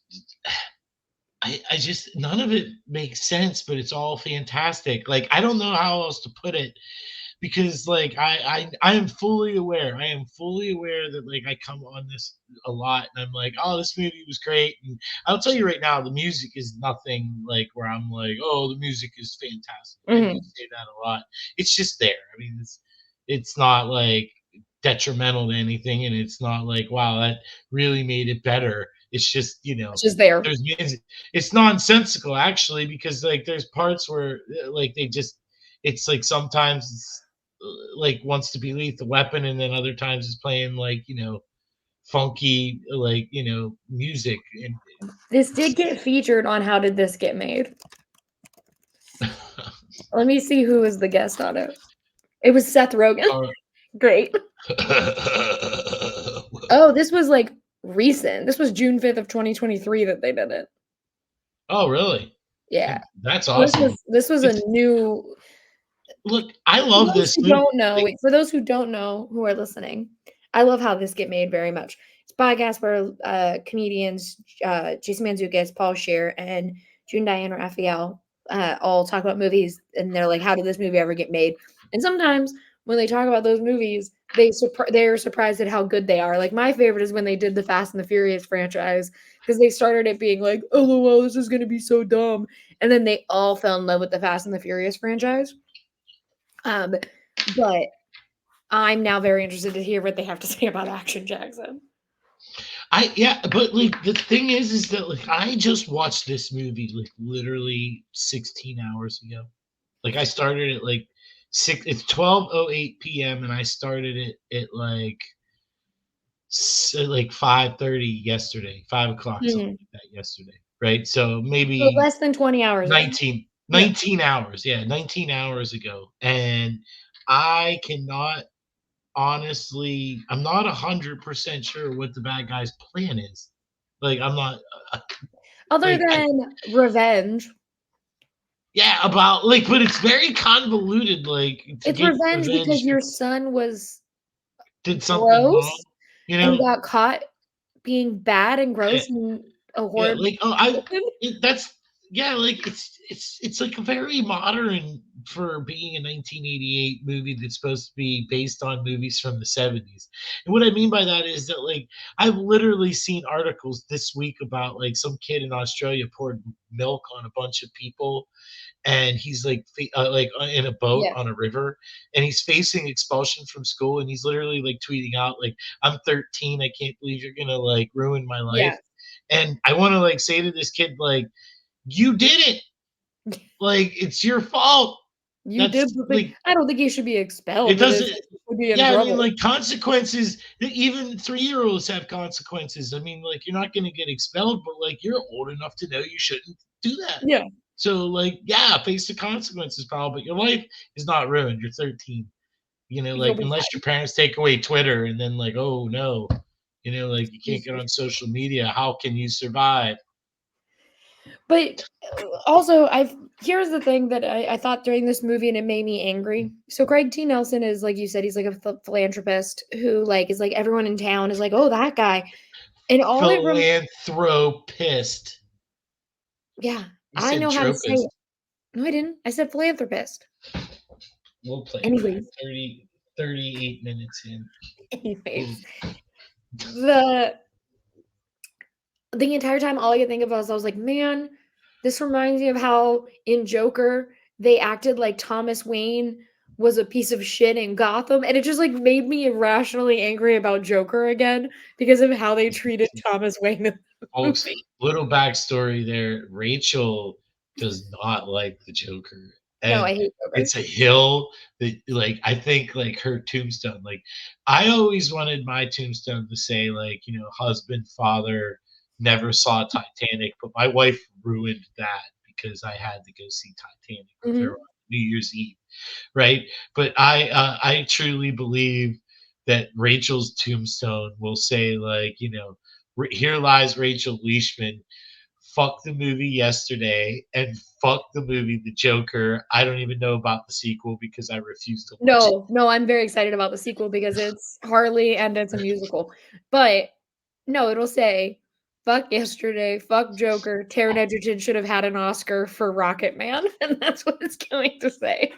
I just none of it makes sense, but it's all fantastic. Like I don't know how else to put it because like I am fully aware. I am fully aware that like I come on this a lot and I'm like, oh, this movie was great. And I'll tell you right now, the music is nothing like where I'm like, oh, the music is fantastic. I do Mhm. say that a lot. It's just there. I mean, it's not like detrimental to anything, and it's not like, wow, that really made it better. It's just, It's just there. there's music. It's nonsensical actually because like there's parts where like they just it's like sometimes it's like wants to be lethal weapon and then other times it's playing like funky like music and This did get featured on How Did This Get Made? Let me see who was the guest on it. It was Seth Rogen. or Great. Oh, this was like recent. This was June 5th of 2023 that they did it. oh really. Yeah. That's So this awesome. was this was a It's new look, I for love those this who movie. don't know, Like, wait, for those who don't know who are listening, I love How This Get Made very much. It's a podcast where comedians Jason Mantzoukas, Paul Scheer, and June Diane Raphael all talk about movies, and they're like, "How did this movie ever get made?" And sometimes when they talk about those movies, they're surprised at how good they are. Like my favorite is when they did the Fast and the Furious franchise because they started it being like, "Oh, well, this is gonna be so dumb," and then they all fell in love with the Fast and the Furious franchise. Um, but I'm now very interested to hear what they have to say about Action Jackson. yeah, but like the thing is that like I just watched this movie like literally 16 hours ago. Like I started at like six. It's 12:08 p.m. and I started it at like 5:30 yesterday, 5 o'clock, something Mhm. like that yesterday. Right. So So maybe less than 20 hours ago. 19, Yeah. 19 hours. Yeah, 19 hours ago, and I cannot honestly. I'm not 100% sure what the bad guy's plan is. Like I'm not. Uh, Other like than revenge, yeah, about like, but it's very convoluted. Like to it's get revenge because revenge, your son was did something wrong. gross You and know, got caught being bad and yeah, gross in a yeah. horrid Like kitchen. that's yeah. Like it's like a very modern for being a 1988 movie that's supposed to be based on movies from the 70s. And what I mean by that is that like I've literally seen articles this week about like some kid in Australia poured milk on a bunch of people and he's in a boat Yeah. on a river and he's facing expulsion from school and he's literally like tweeting out like I'm 13, I can't believe you're gonna like ruin my life. Yeah. And I want to like say to this kid like you did it, like it's your fault. You That's did the thing. like I don't think he should be expelled, it but it's doesn't. like he should be in Yeah, I mean, trouble. like consequences. Even 3-year-olds have consequences. I mean, like you're not going to get expelled, but like you're old enough to know you shouldn't do that. Yeah. So, like, yeah, face the consequences, pal. But your life is not ruined. You're 13. You'll like be unless your fine. parents take away Twitter and then like, oh no, like you can't get Easy. on social media. How can you survive? But also, here's the thing that I thought during this movie, and it made me angry. So Craig T. Nelson is like you said, he's like a philanthropist who like is like everyone in town is like, oh, that guy, and all it Philanthropist. yeah, You I said know how to say it. tropist. No, I didn't. I said philanthropist. We'll play it back. Anyways, 38 minutes in. We'll, anyways, the the entire time, all I could think of was I was like, man, this reminds me of how in Joker they acted like Thomas Wayne was a piece of shit in Gotham, and it just like made me irrationally angry about Joker again because of how they treated Thomas Wayne in the folks, movie. little backstory there. Rachel does not like the Joker. No, And I hate Joker. it's a hill that, like, I think, like, her tombstone, like, I always wanted my tombstone to say, like, husband, father, never saw Titanic, but my wife ruined that because I had to go see Titanic with her Mhm. on New Year's Eve, right? But I truly believe that Rachel's tombstone will say, like, here lies Rachel Leishman. Fuck the movie yesterday and fuck the movie The Joker. I don't even know about the sequel because I refuse to watch it. No, no, I'm very excited about the sequel because it's Harley and it's a musical. But no, it'll say, "Fuck yesterday, fuck Joker, Taron Egerton should have had an Oscar for Rocket Man," and that's what it's going to say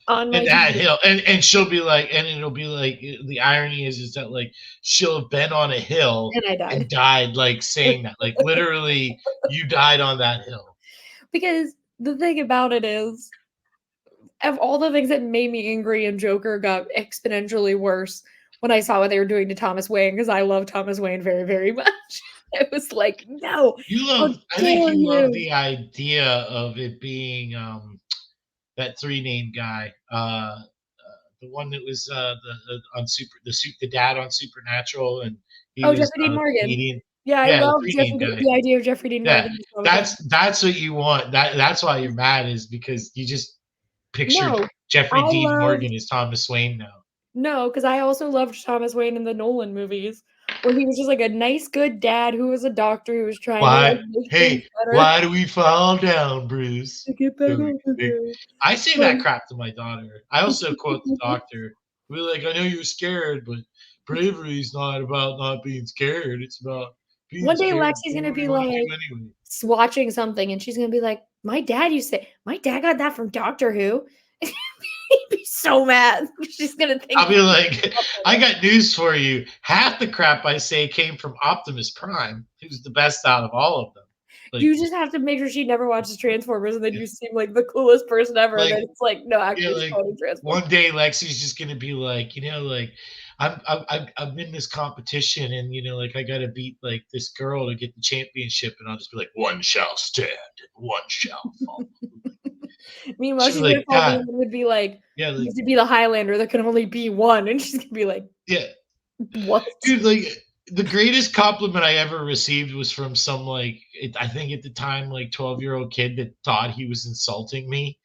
on my And that TV, hill, and she'll be like, and it'll be like, the irony is that, like, she'll have been on a hill and I and died. died, like, saying that, like, literally, you died on that hill. Because the thing about it is, of all the things that made me angry and Joker got exponentially worse when I saw what they were doing to Thomas Wayne, because I love Thomas Wayne very, very much. It was like, "No, how I think dare you love you?" the idea of it being, that three name guy, the one that was, the dad on Supernatural, and he Oh, was Jeffrey Dean a Morgan. comedian. Yeah, I Yeah, the love three name Jeffrey D guy. the idea of Jeffrey Dean Yeah, Morgan as Thomas Wayne. that's what you want. That's why you're mad, is because you just pictured No, Jeffrey I Dean loved Morgan as Thomas Wayne now. no, because I also loved Thomas Wayne in the Nolan movies, where he was just like a nice, good dad who was a doctor who was trying to, like, Why? make things Hey, better why do we fall down, Bruce? to get back So we up can make. again. I say But that crap to my daughter. I also quote the doctor. We're like, I know you're scared, but bravery is not about not being scared. It's about being one day scared and Lexi's doing gonna what be you want to like do anyway. watching something, and she's gonna be like, my dad got that from Doctor Who." He'd be so mad. She's gonna I'll think be he's like, up I in it. got news for you. Half the crap I say came from Optimus Prime, who's the best out of all of them. Like, You just have to make sure she never watches Transformers, and then you seem like the coolest person ever, and like, then it's like, "No, yeah, actually, it's like totally Transformers." one day Lexi's just gonna be like, like, I'm in this competition, and like, I gotta beat, like, this girl to get the championship, and I'll just be like, one shall stand, one shall fall. Meanwhile, She's she's gonna like, call me God, and would be like, yeah, "You like, have to be the Highlander, there can only be one," and she's gonna be like, yeah, "What?" dude, like, the greatest compliment I ever received was from some, like, I think at the time, like, 12-year-old kid that thought he was insulting me,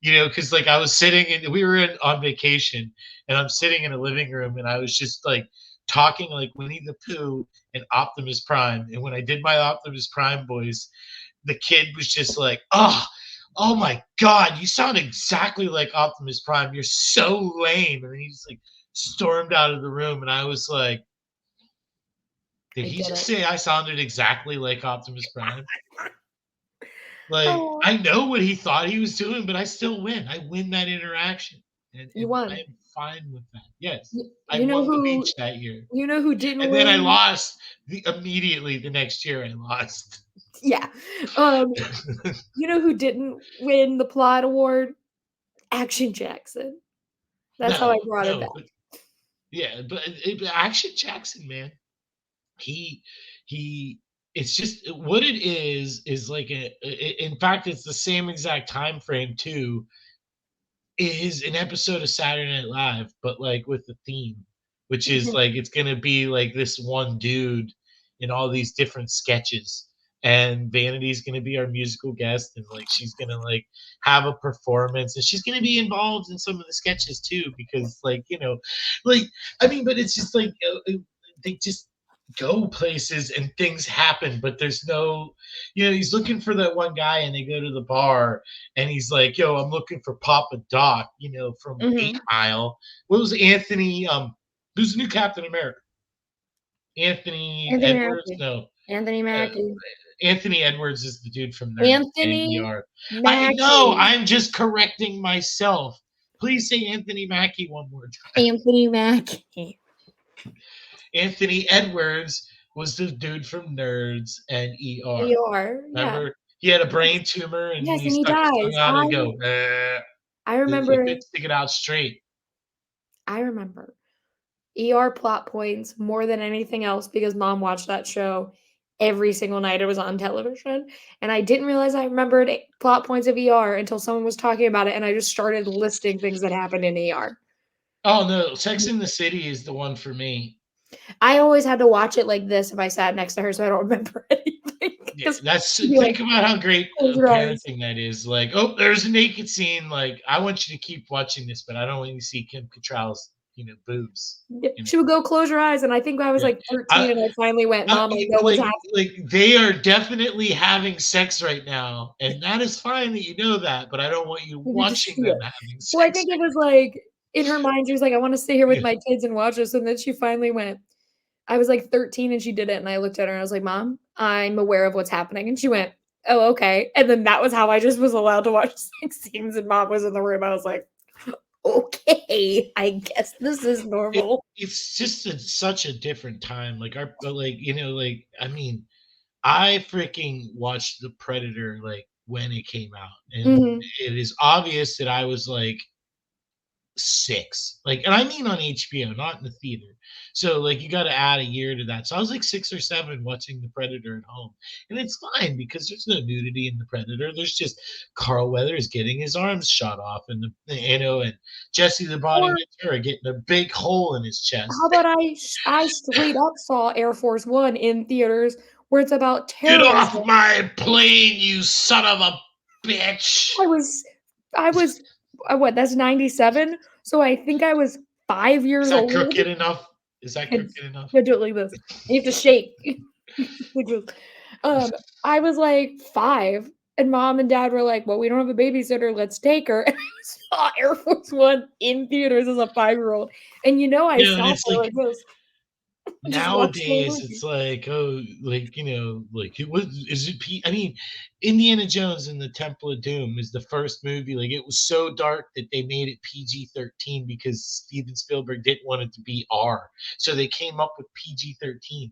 because, like, I was sitting and we were on vacation, and I'm sitting in a living room, and I was just, like, talking like Winnie the Pooh and Optimus Prime. And when I did my Optimus Prime voice, the kid was just like, oh my God, you sound exactly like Optimus Prime. You're so lame. And then he just, like, stormed out of the room. And I was like, did I he get just it. say I sounded exactly like Optimus Prime? Like, Oh, I know what he thought he was doing, but I still win. I win that interaction. And, you I won. am fine with that. Yes. I You know won the who beach that year. you know who didn't And then I win? lost immediately the next year. I lost. Yeah. You know who didn't win the plot award? Action Jackson. That's how I No, brought it back. no, but yeah, but Action Jackson, man, he he. It's just what it is like in fact, it's the same exact time frame too. Is an episode of Saturday Night Live, but like with the theme, which is like it's gonna be like this one dude in all these different sketches. and Vanity's gonna be our musical guest, and like she's gonna like have a performance, and she's gonna be involved in some of the sketches too, because like like I mean, but it's just like they just go places and things happen, but there's no, he's looking for that one guy, and they go to the bar, and he's like, "Yo, I'm looking for Papa Doc," from Eight Mhm. Mile. What was Anthony? Who's the new Captain America? Anthony Anthony Edwards? Mackie. No, Anthony uh, Mackie. Anthony Edwards is the dude from Nerds and Anthony ER. I know. Mackie. I'm just correcting myself. Please say Anthony Mackie one more time. Anthony Mackie. Anthony Edwards was the dude from Nerds and ER. ER, yeah. Remember? He had a Yes. brain tumor and Yes, he and he stuck his tongue dies. out and go, I he remember couldn't stick it out straight. I remember ER plot points more than anything else because mom watched that show every single night it was on television, and I didn't realize I remembered plot points of ER until someone was talking about it, and I just started listing things that happened in ER. Oh no, Sex in the City is the one for me. I always had to watch it like this if I sat next to her so I don't remember anything Yeah, 'cause that's she'd be like, think about how great "Close your eyes." parenting that is. Like, oh, there's a naked scene. Like, I want you to keep watching this, but I don't want you to see Kim Cattrall's, boobs. Yeah, You know, she would go, "Close your eyes," and I think I was, yeah. like, 13 I, and I finally went, "Mom, I know what's like happening." they are definitely having sex right now, and that is fine that you know that, but I don't want you You need to watching see them it. having Well, I sex think it right was, like, in her mind, she was like, "I wanna sit here with now. my kids and watch this," and then she finally went I was, like, 13 and she did it, and I looked at her and I was like, "Mom, I'm aware of what's happening," and she went, "Oh, okay," and then that was how I just was allowed to watch sex scenes and mom was in the room. I was like, "Okay, I guess this is It, normal." it's just such a different time. Like like I mean, I freaking watched The Predator like when it came out, and Mhm. it is obvious that I was like 6, like, and I mean on HBO, not in the theater. So like you got to add a year to that. So I was like 6 or 7 watching The Predator at home, and it's fine because there's no nudity in The Predator. There's just Carl Weathers getting his arms shot off, and and Jesse the Body Or Ventura getting a big hole in his how chest. about I straight up saw Air Force One in theaters where it's about Get off terrorism. my plane, you son of a bitch! I was I was what, that's 97? So I think I was 5 Is years that old. crooked enough? Is that It's crooked enough? you do it like this. You have to shake. Like this. Um, I was, like, 5, and mom and dad were like, "Well, we don't have a babysitter, let's take her," and I saw Air Force One in theaters as a 5-year-old, and I And sat it's there like like this, and just watched the nowadays, whole it's movie. like, oh, like, like, it was, is it I mean, Indiana Jones and the Temple of Doom is the first movie. Like, it was so dark that they made it PG-13 because Steven Spielberg didn't want it to be R. So they came up with PG-13.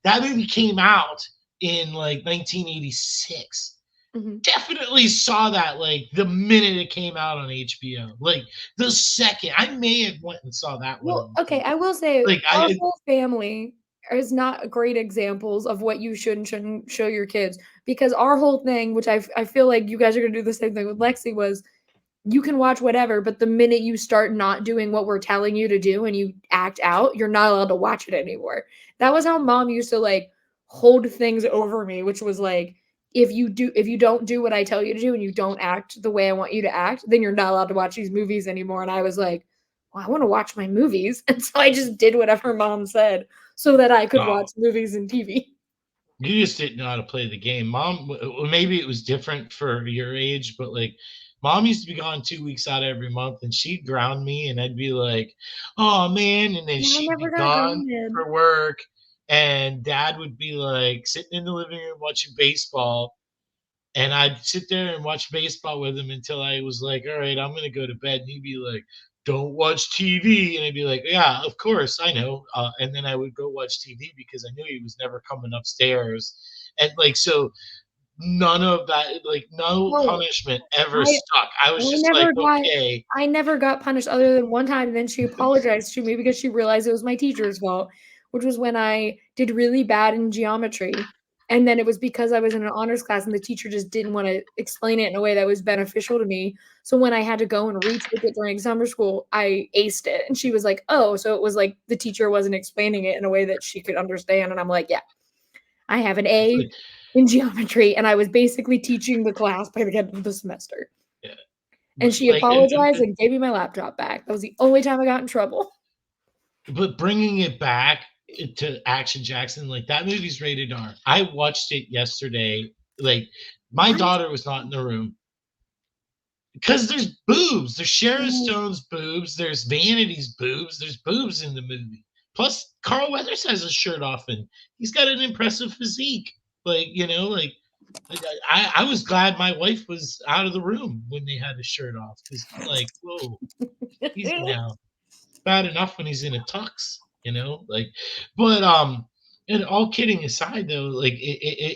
That movie came out in like 1986. Mhm. Definitely saw that like the minute it came out on HBO. Like the second I may have went and saw that one in Well, the okay, theater. I will say Like our whole family is not great examples of what you should and shouldn't show your kids because our whole thing, which I feel like you guys are gonna do the same thing with Lexi, was you can watch whatever, but the minute you start not doing what we're telling you to do and you act out, you're not allowed to watch it anymore. That was how mom used to like hold things over me, which was like if you don't do what I tell you to do and you don't act the way I want you to act, then you're not allowed to watch these movies anymore. And I was like, well, I want to watch my movies. And so I just did whatever mom said so that I could wow, watch movies and TV. you just didn't know how to play the game. Mom, maybe it was different for your age, but like mom used to be gone 2 weeks out every month, and she'd ground me, and I'd be like, "Oh man," and then Yeah, I she'd never be got gone grounded. for work, and dad would be like sitting in the living room watching baseball. And I'd sit there and watch baseball with him until I was like, all right, I'm going to go to bed. And he'd be like, don't watch TV. And I'd be like, yeah, of course, I know. And then I would go watch TV because I knew he was never coming upstairs. And like, so none of that, like, no No, punishment ever I stuck. I I was just like, never got okay, I never got punished other than one time, and then she apologized to me because she realized it was my teacher's fault, which was when I did really bad in geometry, and then it was because I was in an honors class and the teacher just didn't wanna explain it in a way that was beneficial to me, so when I had to go and retake it during summer school, I aced it, and she was like, "Oh," so it was like the teacher wasn't explaining it in a way that she could understand, and I'm like, "Yeah." I have an It's A like, in geometry, and I was basically teaching the class by the end of the semester. yeah, And but she apologized and gave me my laptop back. That was the only time I got in trouble. but bringing it back to Action Jackson, like that movie's rated R. I watched it yesterday. Like my Why? daughter was not in the room because there's boobs. There's Sharon Mm, Stone's boobs. There's Vanity's boobs. There's boobs in the movie. Plus, Carl Weathers has his shirt off, and he's got an impressive physique. Like like I was glad my wife was out of the room when they had his shirt off because I'm like, whoa, easy now. Bad enough when he's in a tux, like, but and all kidding aside though, like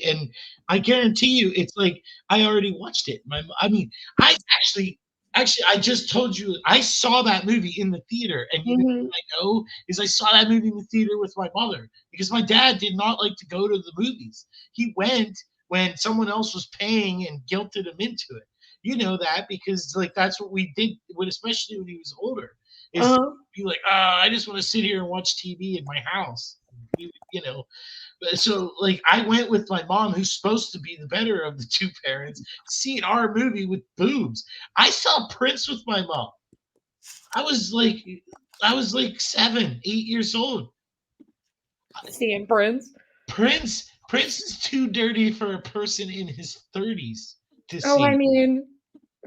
and I guarantee you it's like I already watched it. I mean, I actually I just told you I saw that movie in the theater, and mhm. what I know is I saw that movie in the theater with my mother because my dad did not like to go to the movies. He went when someone else was paying and guilted him into it. You know that because like that's what we did when especially when he was older is Uh-huh. be like, I just want to sit here and watch TV in my house. We would, so like I went with my mom, who's supposed to be the better of the two parents, to see an R movie with boobs. I saw Prince with my mom. I was like, I was like 7, 8 years old. Seeing Prince. Prince is too dirty for a person in his 30s to Oh, I see. mean,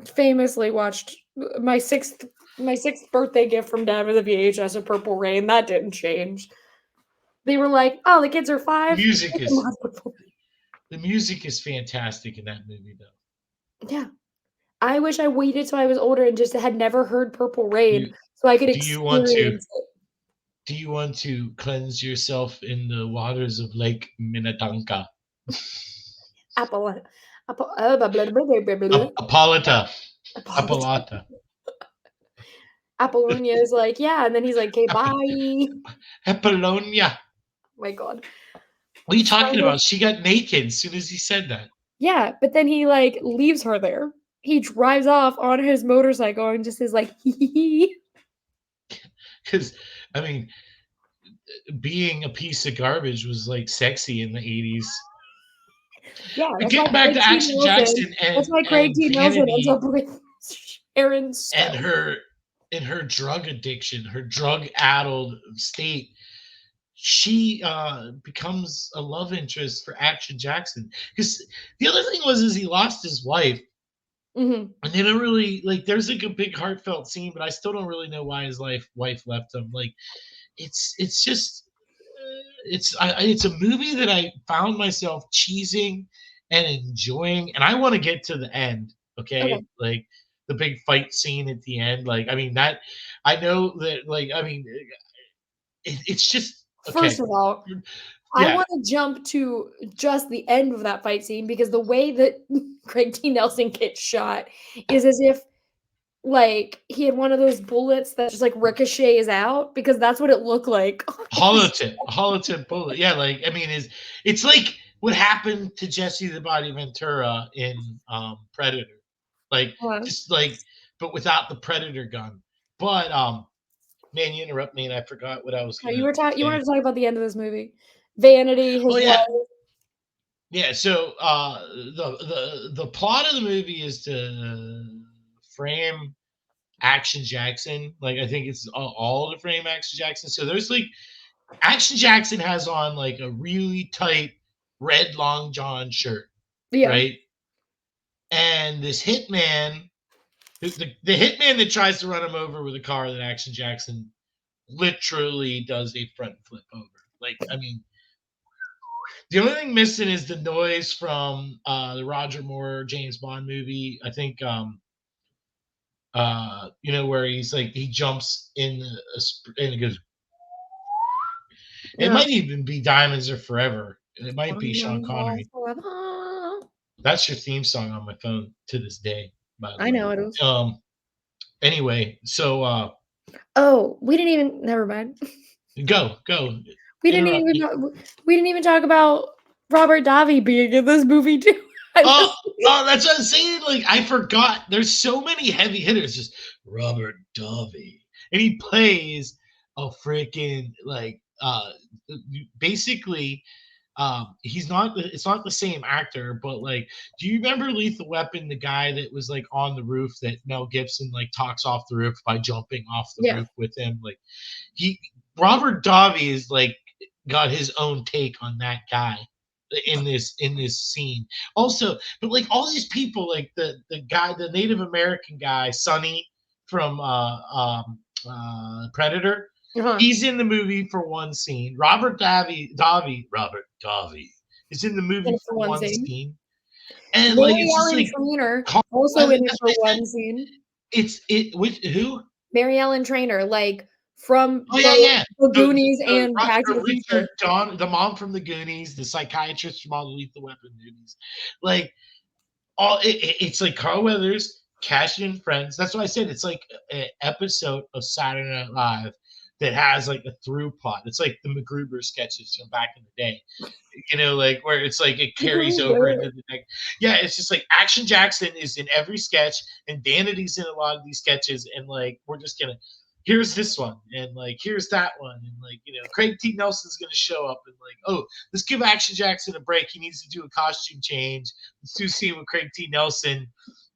famously watched my sixth my sixth birthday gift from dad was a VHS of Purple Rain. That didn't change. They were like, "Oh, the kids are 5. Music Let them is watch Purple Rain." the music is fantastic in that movie though. Yeah. I wish I waited till I was older and just had never heard Purple Rain You so I could do you want to experience it. Do you want to cleanse yourself in the waters of Lake Minnetonka? Apple apple blah, blah, blah, blah, blah, blah. Apolata. Apollo Apolata. Apollonia is like, "Yeah," and then he's like, "Okay, bye." Oh Apollonia. my god. What are you talking So about? She got naked as soon as he said that. yeah, but then he, like, leaves her there. He drives off on his motorcycle and just is like, "Hee hee hee." Because, I mean, being a piece of garbage was like sexy in the 80s. Yeah, But that's why getting back Craig to T. Action Nelson Jackson that's why Craig and T. Nelson ends Vanity up with Sharon and Stone. her drug addiction, her drug addled state, she becomes a love interest for Action Jackson. Because the other thing was is he lost his wife, Mhm. and they don't really like. There's like a big heartfelt scene, but I still don't really know why his wife left him. Like it's just it's a movie that I found myself cheesing and enjoying, and I want to get to the end. Okay, Okay. like the big fight scene at the end. Like I mean that I know that like I mean it's just First okay. of all, I Yeah, wanna jump to just the end of that fight scene because the way that Craig T. Nelson gets shot is as if, like, he had one of those bullets that just, like, ricochets out because that's what it looked like on his hollow tip bullet. Yeah, like I mean, is it's like what happened to Jesse the Body Ventura in Predator, like just like but without the Predator gun. But man, you interrupt me and I forgot what I was You gonna were talking. You wanted say. to talk about the end of this movie. Vanity, Oh his yeah, wife. yeah. So the plot of the movie is to frame Action Jackson. Like I think it's all to frame Action Jackson. So there's like Action Jackson has on like a really tight red long john shirt, Yeah. right? And this hitman, the hitman that tries to run him over with a car that Action Jackson literally does a front flip over. Like, I mean, the only thing missing is the noise from the Roger Moore James Bond movie. I think where he's like he jumps in and it goes. It Yeah. might even be Diamonds Are Forever. It might be Sean Diamonds are Connery. forever. That's your theme song on my phone to this day, by the I way. know it is. Anyway, so Oh, we didn't even never mind. go. We didn't Interrupt even me. we didn't even talk about Robert Davi being in this movie too. I Oh, was that's what I'm saying. Like I forgot. There's so many heavy hitters. Just Robert Dovey, and he plays a freaking like basically. He's not it's not the same actor, but like, do you remember Lethal Weapon, the guy that was like on the roof that Mel Gibson like talks off the roof by jumping off the Yeah. roof with him? Like, he Robert Davi is like got his own take on that guy in this scene. Also, but like all these people, like the guy, the Native American guy, Sonny from Predator, Uh-huh. he's in the movie for one scene. Robert Davi is in the In movie it for for one one scene. scene, and like Mary it's just Ellen like, Trainor, Carl also in Weathers, it that's for what I said. one scene. It's it with who? Mary Ellen Trainor, like, from Oh yeah, yeah. the The, Goonies and Back to the Richard Future. Don, the mom from the Goonies, the psychiatrist from all the Lethal Weapon movies, like it's like Carl Weathers, Cashin and Friends. That's why I said it's like an episode of Saturday Night Live that has like a through plot. It's like the MacGruber sketches from back in the day, like where it's like it carries over into the next. Yeah, it's just like Action Jackson is in every sketch, and Vanity's in a lot of these sketches, and like we're just gonna. Here's this one, and like here's that one, and like Craig T. Nelson's gonna show up, and like, oh, let's give Action Jackson a break. He needs to do a costume change. Let's do a scene with Craig T. Nelson,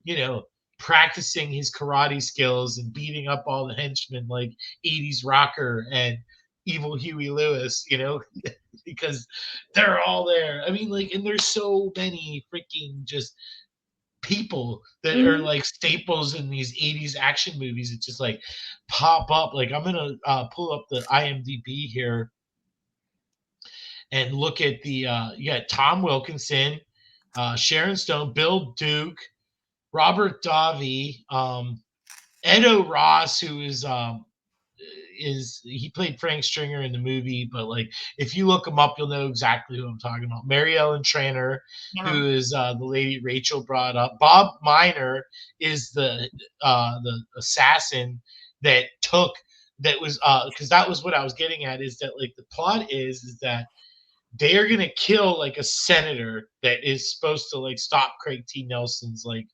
you know, practicing his karate skills and beating up all the henchmen like 80s rocker and evil Huey Lewis, because they're all there. I mean, like, and there's so many freaking just people that are Mhm. like staples in these 80s action movies that just like pop up. Like, I'm gonna pull up the IMDb here and look at the you got Tom Wilkinson, Sharon Stone, Bill Duke, Robert Davi, Edo Ross, who is he played Frank Stringer in the movie, but like if you look him up, you'll know exactly who I'm talking about. Mary Ellen Trainor, Yeah. who is the lady Rachel brought up. Bob Miner is the assassin that took that was because that was what I was getting at, is that like the plot is that they are gonna kill like a senator that is supposed to like stop Craig T. Nelson's like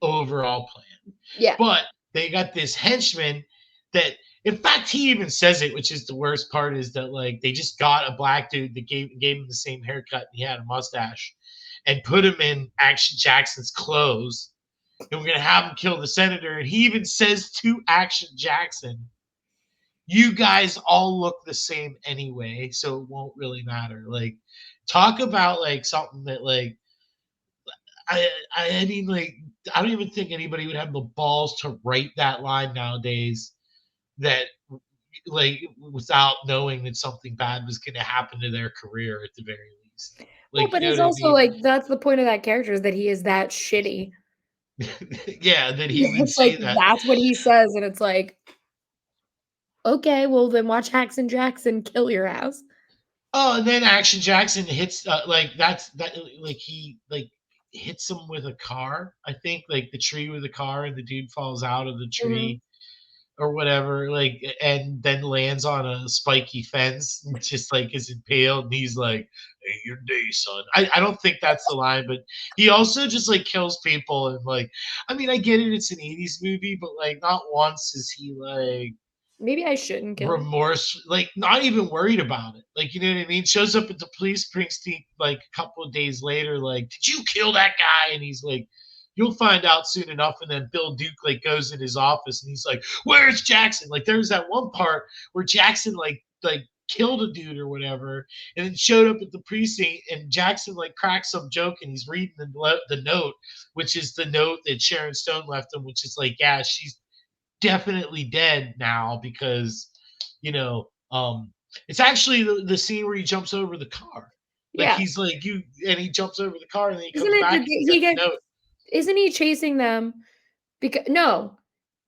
overall plan. Yeah. But they got this henchman that, in fact, he even says it, which is the worst part, is that like they just got a black dude that gave him the same haircut and he had a mustache, and put him in Action Jackson's clothes, and we're gonna have him kill the senator. And he even says to Action Jackson, "You guys all look the same anyway, so it won't really matter." Like, talk about like something that like I mean, like, I don't even think anybody would have the balls to write that line nowadays, that like without knowing that something bad was going to happen to their career at the very least. Well, Like, you but know it's what I also, mean? like, that's the point of that character, is that he is that shitty. Yeah, that he would It's like, say that. that's what he says, and it's like, "Okay, well, then watch Jackson Jackson kill your ass." Oh, and then Action Jackson hits like that's that like he like hits him with a car. I think like the tree with a car, and the dude falls out of the Mhm. tree or whatever, like, and then lands on a spiky fence and just like is impaled, and he's like, "Hey, your day, son." I don't think that's the line, but he also just like kills people, and like, I mean, I get it, it's an 80s movie, but like not once is he like Maybe I shouldn't kill him. remorse, like not even worried about it. Like, you know what I mean? Shows up at the police precinct like a couple of days later, like, "Did you kill that guy?" And he's like, "You'll find out soon enough." And then Bill Duke like goes in his office and he's like, "Where's Jackson?" Like, there's that one part where Jackson like killed a dude or whatever, and then showed up at the precinct, and Jackson like cracks some joke, and he's reading the note, which is the note that Sharon Stone left him, which is like, yeah, she's definitely dead now, because you know um it's actually the scene where he jumps over the car, like Yeah. he's like, you, and he jumps over the car, and then he Isn't comes it back the and he's got he gets the note. isn't he chasing them because no,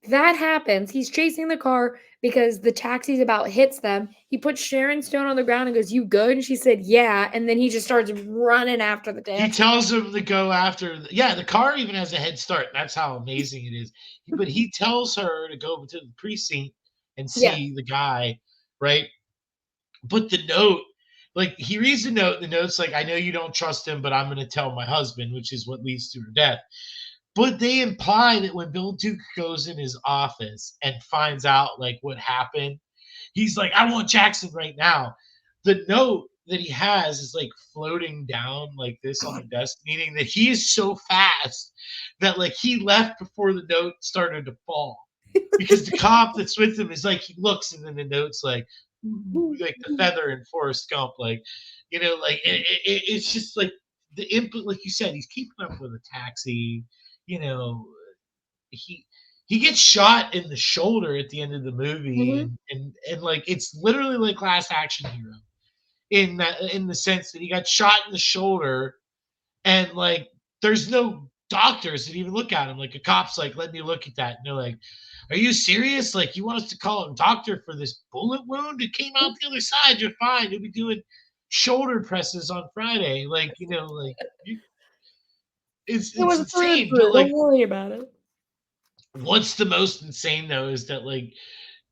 that happens. He's chasing the car because the taxi's about hits them. He puts Sharon Stone on the ground and goes, "You good?" And she said, "Yeah." And then he just starts running after the He taxi. tells him to go after yeah, the car even has a head start. That's how amazing it is. But he tells her to go to the precinct and Yeah. see the guy, right? But the note, like, he reads the note, the note's like, "I know you don't trust him, but I'm going to tell my husband," which is what leads to her death. But they imply that when Bill Duke goes in his office and finds out like what happened, he's like, "I want Jackson right now." The note that he has is like floating down like this on the desk, meaning that he is so fast that like he left before the note started to fall. Because the cop that's with him is like he looks and then the note's like the feather in Forrest Gump, like like it's just like the input, like you said, he's keeping up with a taxi, you know, he he gets shot in the shoulder at the end of the movie, Mhm. and like it's literally like Last Action Hero in the sense that he got shot in the shoulder and like there's no doctors that even look at him. Like a cop's like, let me look at that. And they're like, are you serious? Like you want us to call a doctor for this bullet wound? It came out the other side. You're fine. You'll be doing shoulder presses on Friday. Like, It it's was through and insane. But through, don't like worry about it. what's the most insane though is that like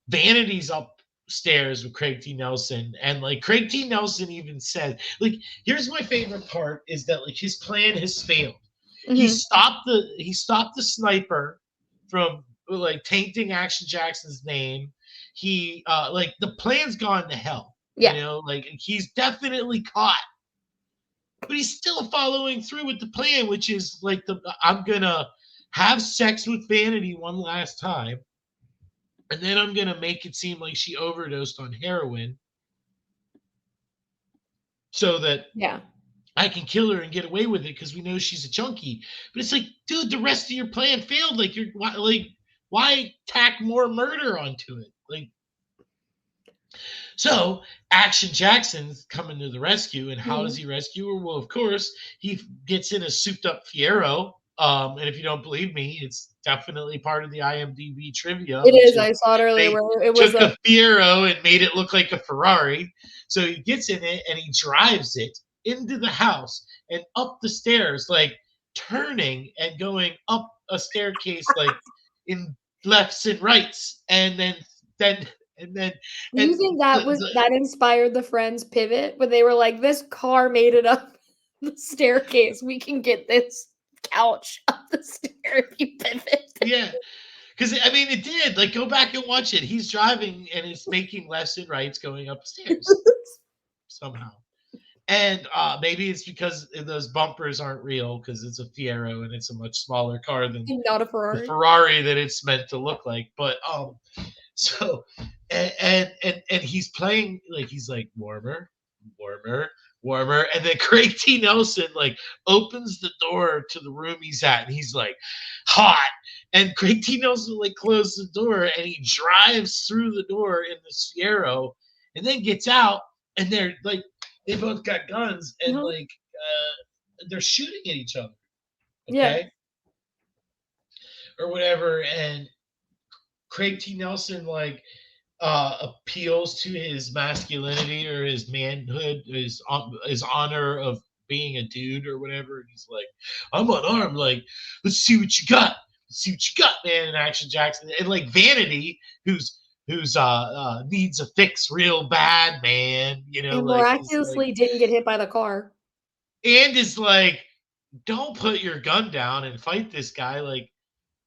Vanity's upstairs with Craig T. Nelson, and like Craig T. Nelson even said, like, here's my favorite part is that like his plan has failed. Mhm. He stopped the sniper from like tainting Action Jackson's name. He like the plan's gone to hell. Yeah. Like he's definitely caught, but he's still following through with the plan, which is like I'm gonna have sex with Vanity one last time, and then I'm gonna make it seem like she overdosed on heroin so that Yeah. I can kill her and get away with it because we know she's a junkie. But it's like, dude, the rest of your plan failed. Like why tack more murder onto it? Like so, Action Jackson's coming to the rescue, and how does Mhm. he rescue her? Well, of course, he gets in a souped-up Fiero. And if you don't believe me, it's definitely part of the IMDb trivia, It which is, is I saw it earlier they where it was took a a Fiero and made it look like a Ferrari. So he gets in it and he drives it into the house and up the stairs, like turning and going up a staircase, like in lefts and rights, then and then do and you think that inspired the Friends pivot when they were like, "This car made it up the staircase, we can get this couch up the stair if you pivot." yeah, because I mean it did. Like go back and watch it. He's driving and it's making lefts and rights going upstairs somehow. And maybe it's because those bumpers aren't real because it's a Fiero and it's a much smaller car than Not a the Ferrari. Ferrari that it's meant to look like. But so and he's playing like he's like warmer, warmer, warmer, and then Craig T. Nelson like opens the door to the room he's at, and he's like hot, and Craig T. Nelson like closes the door, and he drives through the door in the Sierra, and then gets out, and they're like they both got guns, and Uh-huh. like they're shooting at each other, Yeah. okay, or whatever, and Craig T. Nelson like appeals to his masculinity or his manhood, his honor of being a dude or whatever. And he's like, I'm unarmed. Like, let's see what you got. Let's see what you got, man. And Action Jackson and like Vanity, who's needs a fix real bad, man. And Like is like miraculously didn't get hit by the car. and is like, don't put your gun down and fight this guy. Like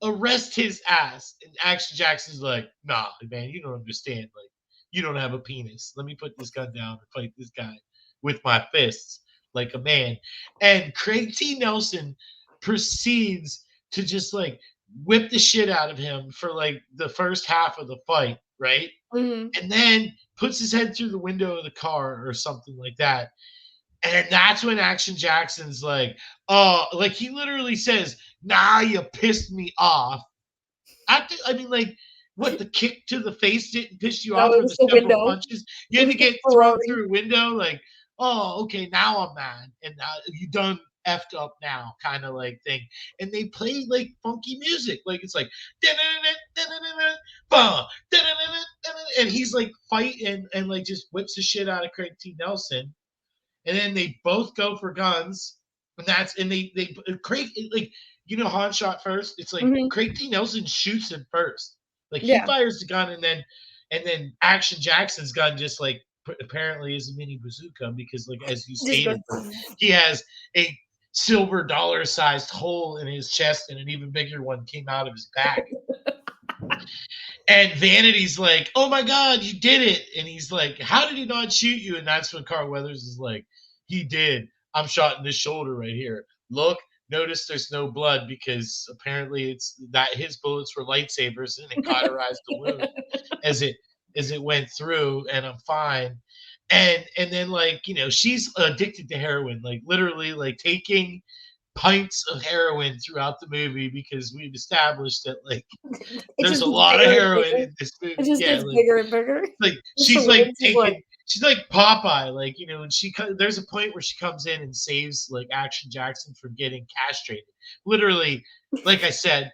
arrest his ass. And Action Jackson's like, nah, man, you don't understand. Like, you don't have a penis. Let me put this gun down and fight this guy with my fists like a man. And Craig T. Nelson proceeds to just like whip the shit out of him for like the first half of the fight, right? Mhm. And then puts his head through the window of the car or something like that. And that's when Action Jackson's like, oh, like he literally says, nah, you pissed me off. I mean, like, what the kick to the face didn't piss you No, off, it or the was the several window. punches? You It had to was the get thrown Ferrari. through a window, like, oh, okay, now I'm mad, and now you done effed up now, kind of like thing. And they play like funky music, like it's like, and he's like fighting and like just whips the shit out of Craig T. Nelson, and then they both go for guns, and they Craig like Han shot first. It's like Mhm. Craig T. Nelson shoots him first. Like he Yeah. fires the gun, and then Action Jackson's gun just like apparently is a mini bazooka because like as you Just goes stated, like he has a silver dollar sized hole in his chest and an even bigger one came out of his back. And Vanity's like, "Oh my God, you did it!" And he's like, "How did he not shoot you?" And that's when Carl Weathers is like, "He did. I'm shot in the shoulder right here. Look, notice there's no blood because apparently it's that his bullets were lightsabers and it cauterized the wound as it went through, and I'm fine." And then like she's addicted to heroin, like literally like taking pints of heroin throughout the movie because we've established that like It there's just a gets lot of bigger and heroin bigger. in this It movie. just Yeah, gets bigger and bigger. like The she's like syringe is like taking, she's like Popeye, like and there's a point where she comes in and saves like Action Jackson from getting castrated. Literally, like I said,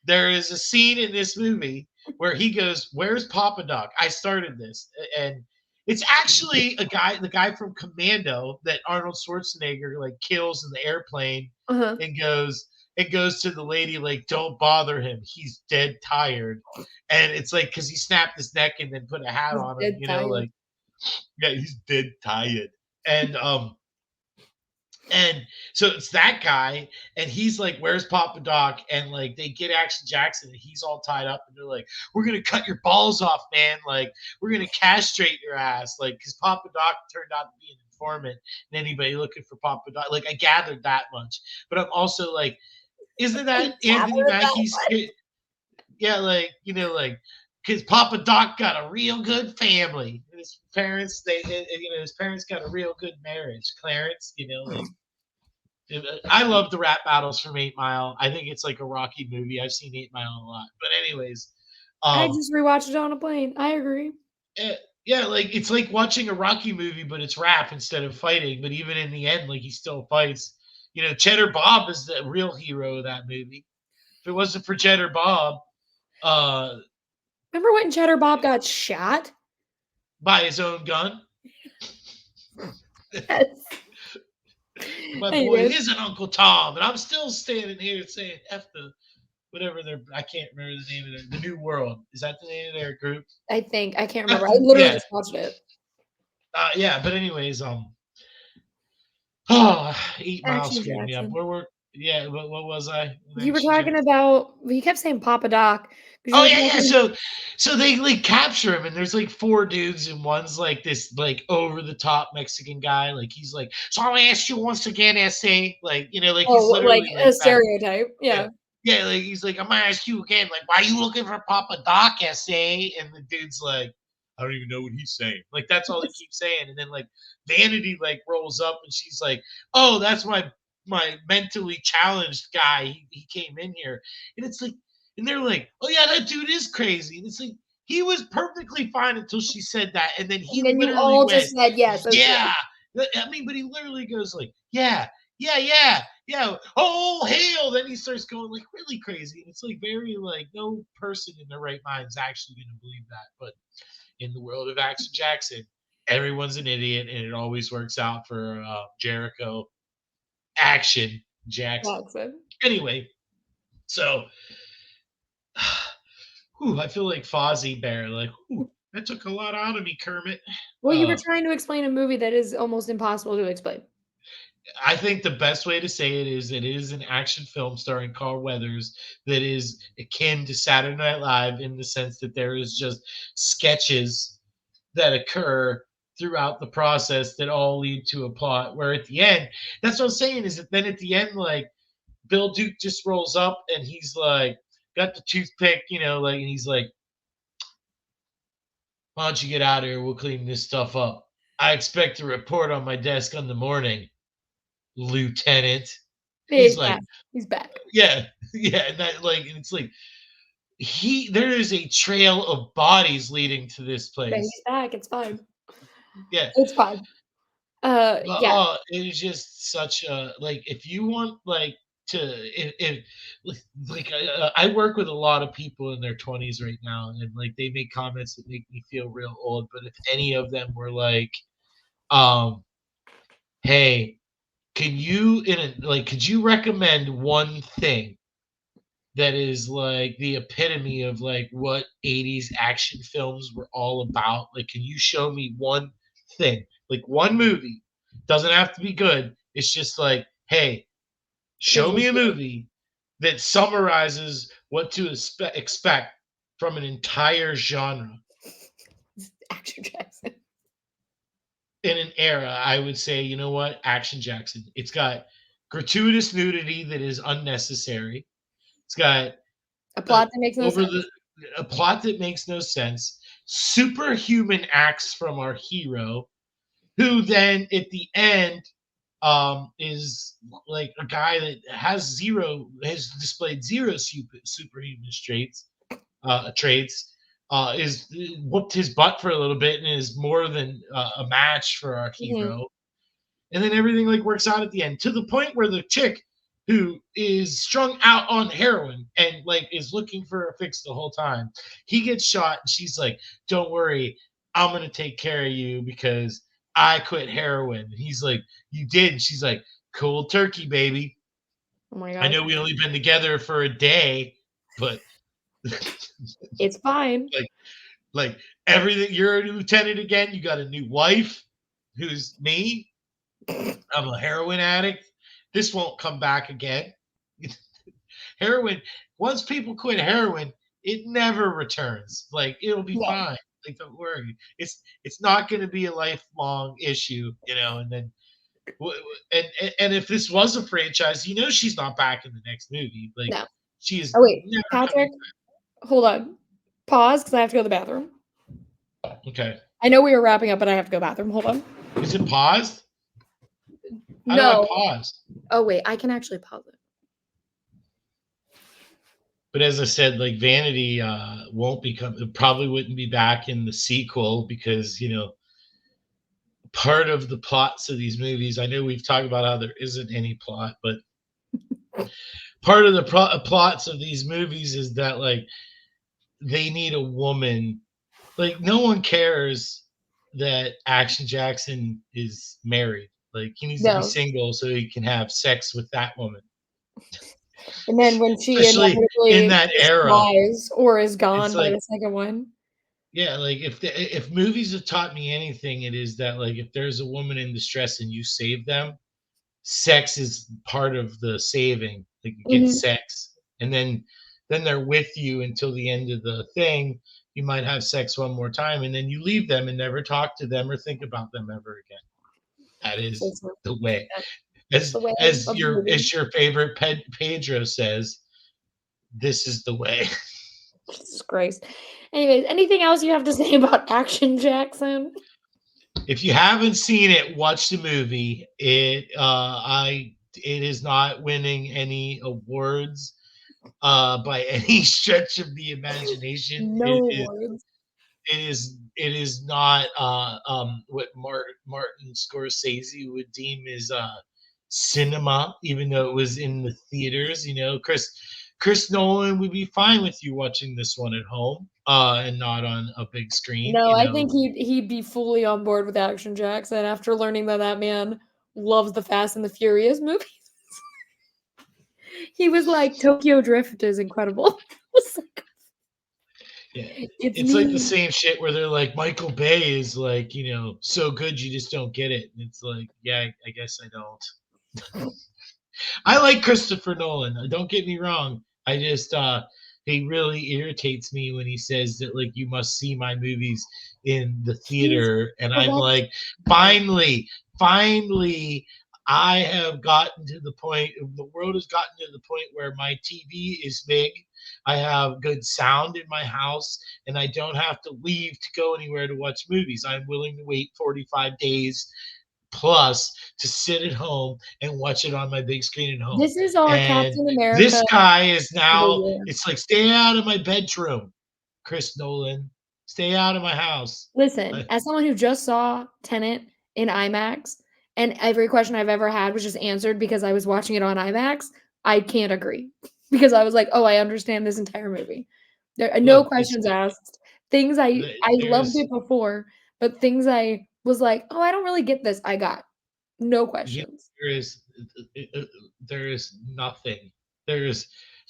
there is a scene in this movie where he goes, "Where's Papa Doc? I started this," and it's actually the guy from Commando that Arnold Schwarzenegger like kills in the airplane, uh-huh. and goes to the lady like, "Don't bother him. He's dead tired." And it's like because he snapped his neck and then put a hat He's on him, dead tired. like yeah, he's dead tired. And so it's that guy, and he's like, "Where's Papa Doc?" And like they get Action Jackson, and he's all tied up, and they're like, "We're gonna cut your balls off, man! Like we're gonna castrate your ass!" Like because Papa Doc turned out to be an informant, and anybody looking for Papa Doc, like I gathered that much. But I'm also like, isn't I that Anthony gathered that Mackie's? one. Yeah, like like because Papa Doc got a real good family. And his parents, his parents got a real good marriage. Clarence, like I love the rap battles from 8 Mile. I think it's like a Rocky movie. I've seen 8 Mile a lot. But anyways, I um, just rewatched it on a plane. I agree. yeah, like it's like watching a Rocky movie, but it's rap instead of fighting. But even in the end, like he still fights. Cheddar Bob is the real hero of that movie. If it wasn't for Cheddar Bob, uh, Remember when Cheddar Bob got shot? by his own gun, Yes. my boy Anyways, isn't Uncle Tom, and I'm still standing here saying F the whatever their I can't remember the name of the New World. Is that the name of their group? I can't remember. I literally Yeah, just watched it. yeah. But anyways, oh, 8 Mile Action screwed me up. Jackson. Yeah. What was I? You were Action talking Jackson. about you kept saying Papa Doc because you Oh were yeah, yeah. talking. So they like capture him, and there's like four dudes, and one's like this like over the top Mexican guy. Like he's like, "So I'll ask you once again, SA." Like like he's Oh, like literally a like that. stereotype. Yeah. Yeah. Yeah, like he's like, "I'm gonna ask you again, like, why are you looking for Papa Doc, SA?" And the dude's like, "I don't even know what he's saying." Like that's all he keeps saying. And then like Vanity like rolls up and she's like, "Oh, that's my mentally challenged guy. He came in here." And it's like, and they're like, "Oh yeah, that dude is crazy." And it's like he was perfectly fine until she said that, and then he And then you literally all went, just said yes. "Yeah." I mean, but he literally goes like, "Yeah, yeah, yeah, yeah, oh hail!" Then he starts going like really crazy, and it's like very like no person in their right mind is actually going to believe that. But in the world of Action Jackson, everyone's an idiot, and it always works out for Jericho Action Jackson. Jackson. Anyway, so whew, I feel like Fozzie Bear, like whew, that took a lot out of me, Kermit. Well, you were Uh, trying to explain a movie that is almost impossible to explain. I think the best way to say it is an action film starring Carl Weathers that is akin to Saturday Night Live in the sense that there is just sketches that occur throughout the process that all lead to a plot. Where at the end, that's what I'm saying is that then at the end, like Bill Duke just rolls up and he's like got the toothpick, like and he's like, "Why don't you get out of here? We'll clean this stuff up. I expect a report on my desk on the morning, Lieutenant." He's Yeah, like, he's back. yeah, yeah, and that like and it's like there is a trail of bodies leading to this Yeah, he's place. back. It's fine. Yeah. It's fine. But Yeah. it is just such a like if you want like to if like I work with a lot of people in their 20s right now, and like they make comments that make me feel real old. But if any of them were like, um, hey, can you could you recommend one thing that is like the epitome of like what 80s action films were all about? Like, can you show me one thing? Like one movie. Doesn't have to be good. It's just like, hey, This show is me a good. movie that summarizes what to expect from an entire genre Action Jackson. in an era, I would say, you know what? Action Jackson. It's got gratuitous nudity that is unnecessary. It's got A uh, plot that makes no over the sense. a plot that makes no sense. Superhuman acts from our hero, who then at the end is like a guy that has displayed zero superhuman traits, is whooped his butt for a little bit and is more than a match for our Mhm. hero. And then everything like works out at the end to the point where the chick who is strung out on heroin and like is looking for a fix the whole time, he gets shot and she's like, "Don't worry, I'm gonna take care of you because I quit heroin." And he's like, "You did?" And she's like, "Cool turkey, baby. Oh my I gosh. know we only been together for a day, but It's fine. like like everything, you're a lieutenant again, you got a new wife who's me. I'm a heroin addict. This won't come back again." Heroin, once people quit heroin, it never returns. Like it'll be No, fine. Like don't worry. It's not going to be a lifelong issue, and then and if this was a franchise, she's not back in the next movie. Like no. she is Oh, wait. never coming Patrick, hold on. Pause, because I have to go to the bathroom. back. Okay. I know we were wrapping up, but I have to go to the bathroom. Hold on. Is it paused? How do I No. pause? Oh, wait. I can actually pause it. But as I said, like Vanity won't become, it probably wouldn't be back in the sequel because part of the plots of these movies. I know we've talked about how there isn't any plot, but part of the plots of these movies is that like they need a woman. Like no one cares that Action Jackson is married. Like he needs to be No. single so he can have sex with that woman. And then when she Especially in inevitably that just era, dies or is it's gone by like the second one. yeah, like if movies have taught me anything, it is that like if there's a woman in distress and you save them, sex is part of the saving. Like you get Mhm. sex, and then they're with you until the end of the thing. You might have sex one more time, and then you leave them and never talk to them or think about them ever again. That So is it's not the way. that it's As the way as of the your movie. as your favorite Pedro says, this is the way. Jesus Christ. Anyways, anything else you have to say about Action Jackson? If you haven't seen it, watch the movie. It is not winning any awards by any stretch of the imagination. No words. It is not what Martin Scorsese would deem as cinema, even though it was in the theaters. Chris Nolan would be fine with you watching this one at home and not on a big screen. No, I think he'd be fully on board with Action Jackson after learning that that man loves the Fast and the Furious movies. He was like, Tokyo Drift is incredible. It's like, Yeah, it's it's like the me. same shit where they're like Michael Bay is like so good you just don't get it. And it's like yeah, I guess I don't. I like Christopher Nolan. Don't get me wrong. I just he really irritates me when he says that like you must see my movies in the He's theater, and well, I'm that's like, finally, finally, I have gotten to the point. The world has gotten to the point where my TV is big. I have good sound in my house, and I don't have to leave to go anywhere to watch movies. I'm willing to wait 45 days plus to sit at home and watch it on my big screen at home. this is our And Captain America this guy is of the now, year. it's like, stay out of my bedroom, Chris Nolan. Stay out of my house. Listen, I, as someone who just saw Tenet in IMAX, and every question I've ever had was just answered because I was watching it on IMAX, I can't agree. Because I was like, "Oh, I understand this entire movie." There are no look, it's questions asked. Things I loved there's it before, but things I was like, "Oh, I don't really get this." I got no you know, questions. there is there is nothing. There's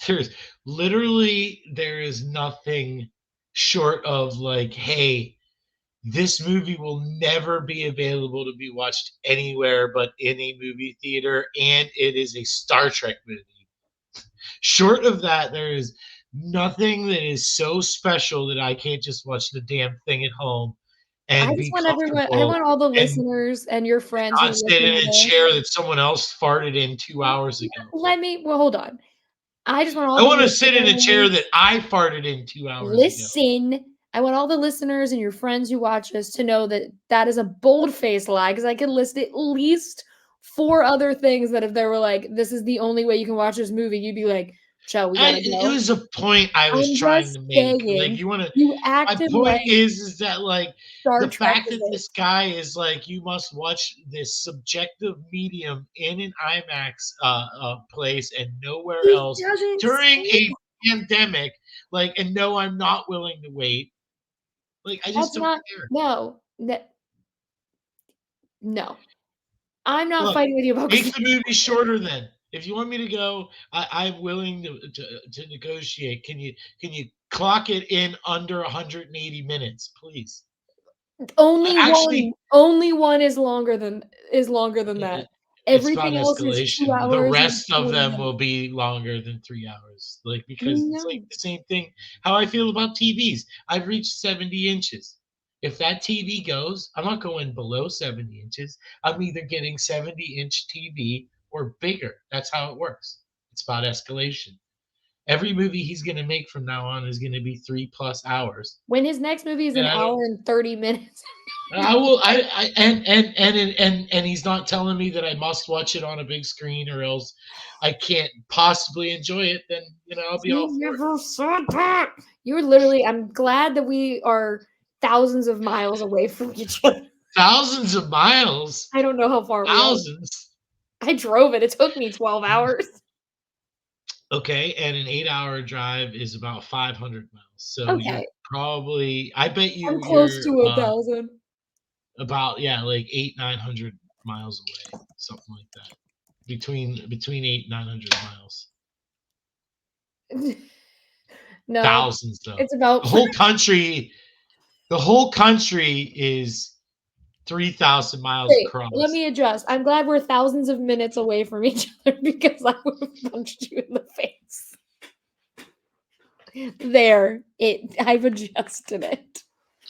there's literally there is nothing short of like, hey, this movie will never be available to be watched anywhere but in a movie theater, and it is a Star Trek movie. Short of that, nothing that is so special that I can't just watch the damn thing at home I and just be want everyone I comfortable want all the and listeners and your friends who not are sit in listening a to chair that someone else farted in 2 hours this. ago. Well, hold on. I just want all I the want to sit in a chair that listeners I farted in 2 hours ago. listen. I want all the listeners and your friends who watch us to know that that is a bold-faced lie because I could list at least 4 other things that if they were like, "This is the only way you can watch this movie," you'd be like, "Chell, we gotta It go." was a point I was I'm trying just to make. Like, saying, you want to. you My acted point like is that like Star the Trek fact is that this it. guy is like, you must watch this subjective medium in an IMAX place and nowhere He else doesn't during say a pandemic. Like, and no, I'm not willing to wait. Like, I just that's don't not care. no, no. I'm not Look, fighting with you about make the movie shorter then. If you want me to go, I'm willing to negotiate. Can you clock it in under 180 minutes, please? Actually, only one is longer than it, that. it's about Everything else is 2 escalation. The hours and rest of 40 them will minutes. be longer than 3 hours. Like, because it's like No. the same thing. How I feel about TVs. I've reached 70 inches. If that TV goes, I'm not going below 70 inches. I'm either getting 70-inch TV or bigger. That's how it works. It's about escalation. Every movie he's going to make from now on is going to be 3+ hours. When his next movie is And an I don't hour and 30 minutes. I will. I and he's not telling me that I must watch it on a big screen or else I can't possibly enjoy it. Then I'll be He all for it. never said that. You're literally I'm glad that we are thousands of miles away from each other. Thousands of miles, I don't know how far we are. thousands. I drove it. It took me 12 hours. Okay, and an 8-hour drive is about 500 miles. So you're Okay. probably. I bet I'm close you're to 1,000. about, yeah, like 800-900 miles away, something like that. Between 800-900 miles. No, Thousands though. it's about The whole country The whole country is 3,000 miles Wait, let across. me adjust. I'm glad we're thousands of minutes away from each other because I would have punched you in the face. There, I've adjusted it.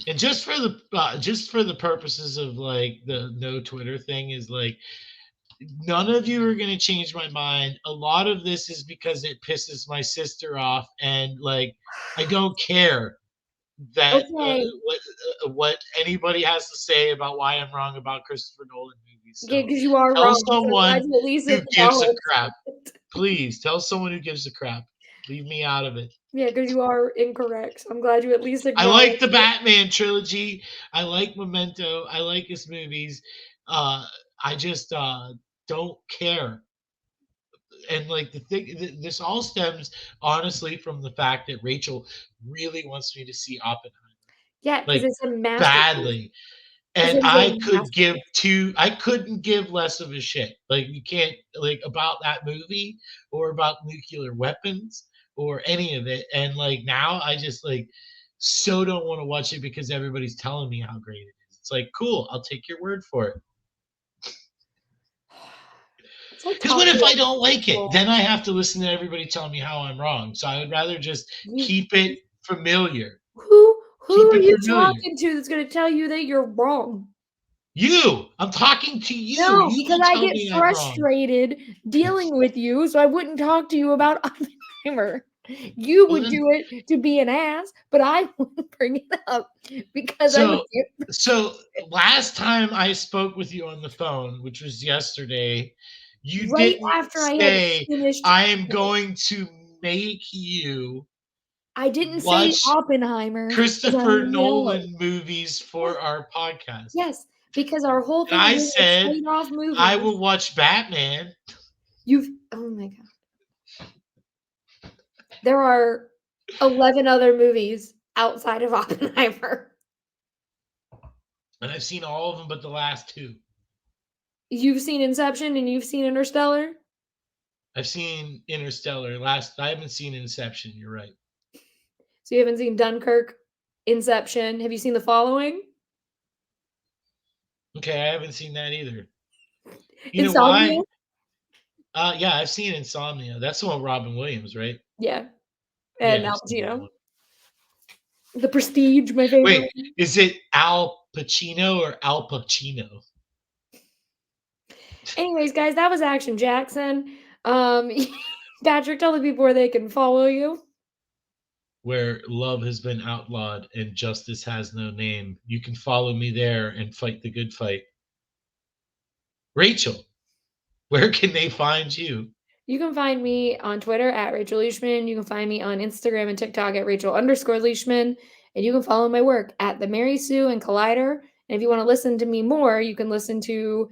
And just for the purposes of like the no Twitter thing, is like, none of you are going to change my mind. A lot of this is because it pisses my sister off, and like, I don't care that Okay, what anybody has to say about why I'm wrong about Christopher Nolan movies. yeah, So because you are tell wrong. So I'm glad someone you at least who gives a acknowledged crap. it. Please tell someone who gives a crap. Leave me out of it. Yeah, because you are incorrect. So I'm glad you at least I like acknowledged the it. Batman trilogy. I like Memento. I like his movies. Uh, I just don't care. And like, the thing, this all stems honestly from the fact that Rachel really wants me to see Oppenheimer, Yeah, because like, it's a masterpiece. badly. Because And it is a masterpiece. I couldn't give less of a shit. Like, you can't, like, about that movie or about nuclear weapons or any of it. And like, now I just like so don't want to watch it because everybody's telling me how great it is. It's like, cool, I'll take your word for it. It's like Because what talking if to I a don't like it? principal. Then I have to listen to everybody tell me how I'm wrong. So I would rather just You keep it familiar. who Keep are it you familiar. talking to that's gonna tell you that you're wrong? You, I'm talking to you. No, You because will I tell get me I'm wrong. frustrated dealing with you, so I wouldn't talk to you about Oppenheimer. You Well, would then, do it to be an ass, but I wouldn't bring it up because I would so get so last time I spoke with you on the phone, which was yesterday, you right didn't after I had say finished I am it. going to make you I didn't say watch Oppenheimer because I Christopher know. Nolan movies Yes, for our podcast. yes, because our whole And thing is I we're gonna said trade off I movies. will watch Batman, You've oh my god. There are 11 other movies outside of Oppenheimer. and I've seen all of them but the last two. You've seen Inception and you've seen Interstellar? I've seen Interstellar. Last I haven't seen Inception. You're right. So you haven't seen Dunkirk, Inception. Have you seen The Following? Okay, I haven't seen that either. You know Insomnia? why? Yeah, I've seen Insomnia. That's the one with Robin Williams, right? Yeah. and Yeah, I've Al seen that Pacino. one. The Prestige, my favorite Wait, one. is it Al Pacino or Al Pacino? Anyways, guys, that was Action Jackson. Um, Patrick, tell the people where they can follow you. Where love has been outlawed and justice has no name. You can follow me there and fight the good fight. Rachel, where can they find you? You can find me on Twitter at Rachel Leishman. You can find me on Instagram and TikTok at Rachel_Leishman. And you can follow my work at The Mary Sue and Collider. And if you want to listen to me more, you can listen to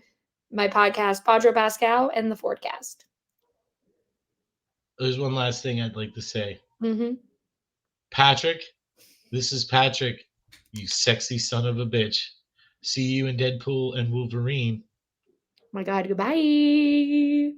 my podcast, Padre Pascal and the Fordcast. There's one last thing I'd like to say. Mm-hmm. Patrick, this is Patrick, you sexy son of a bitch. See you in Deadpool and Wolverine. My God, goodbye.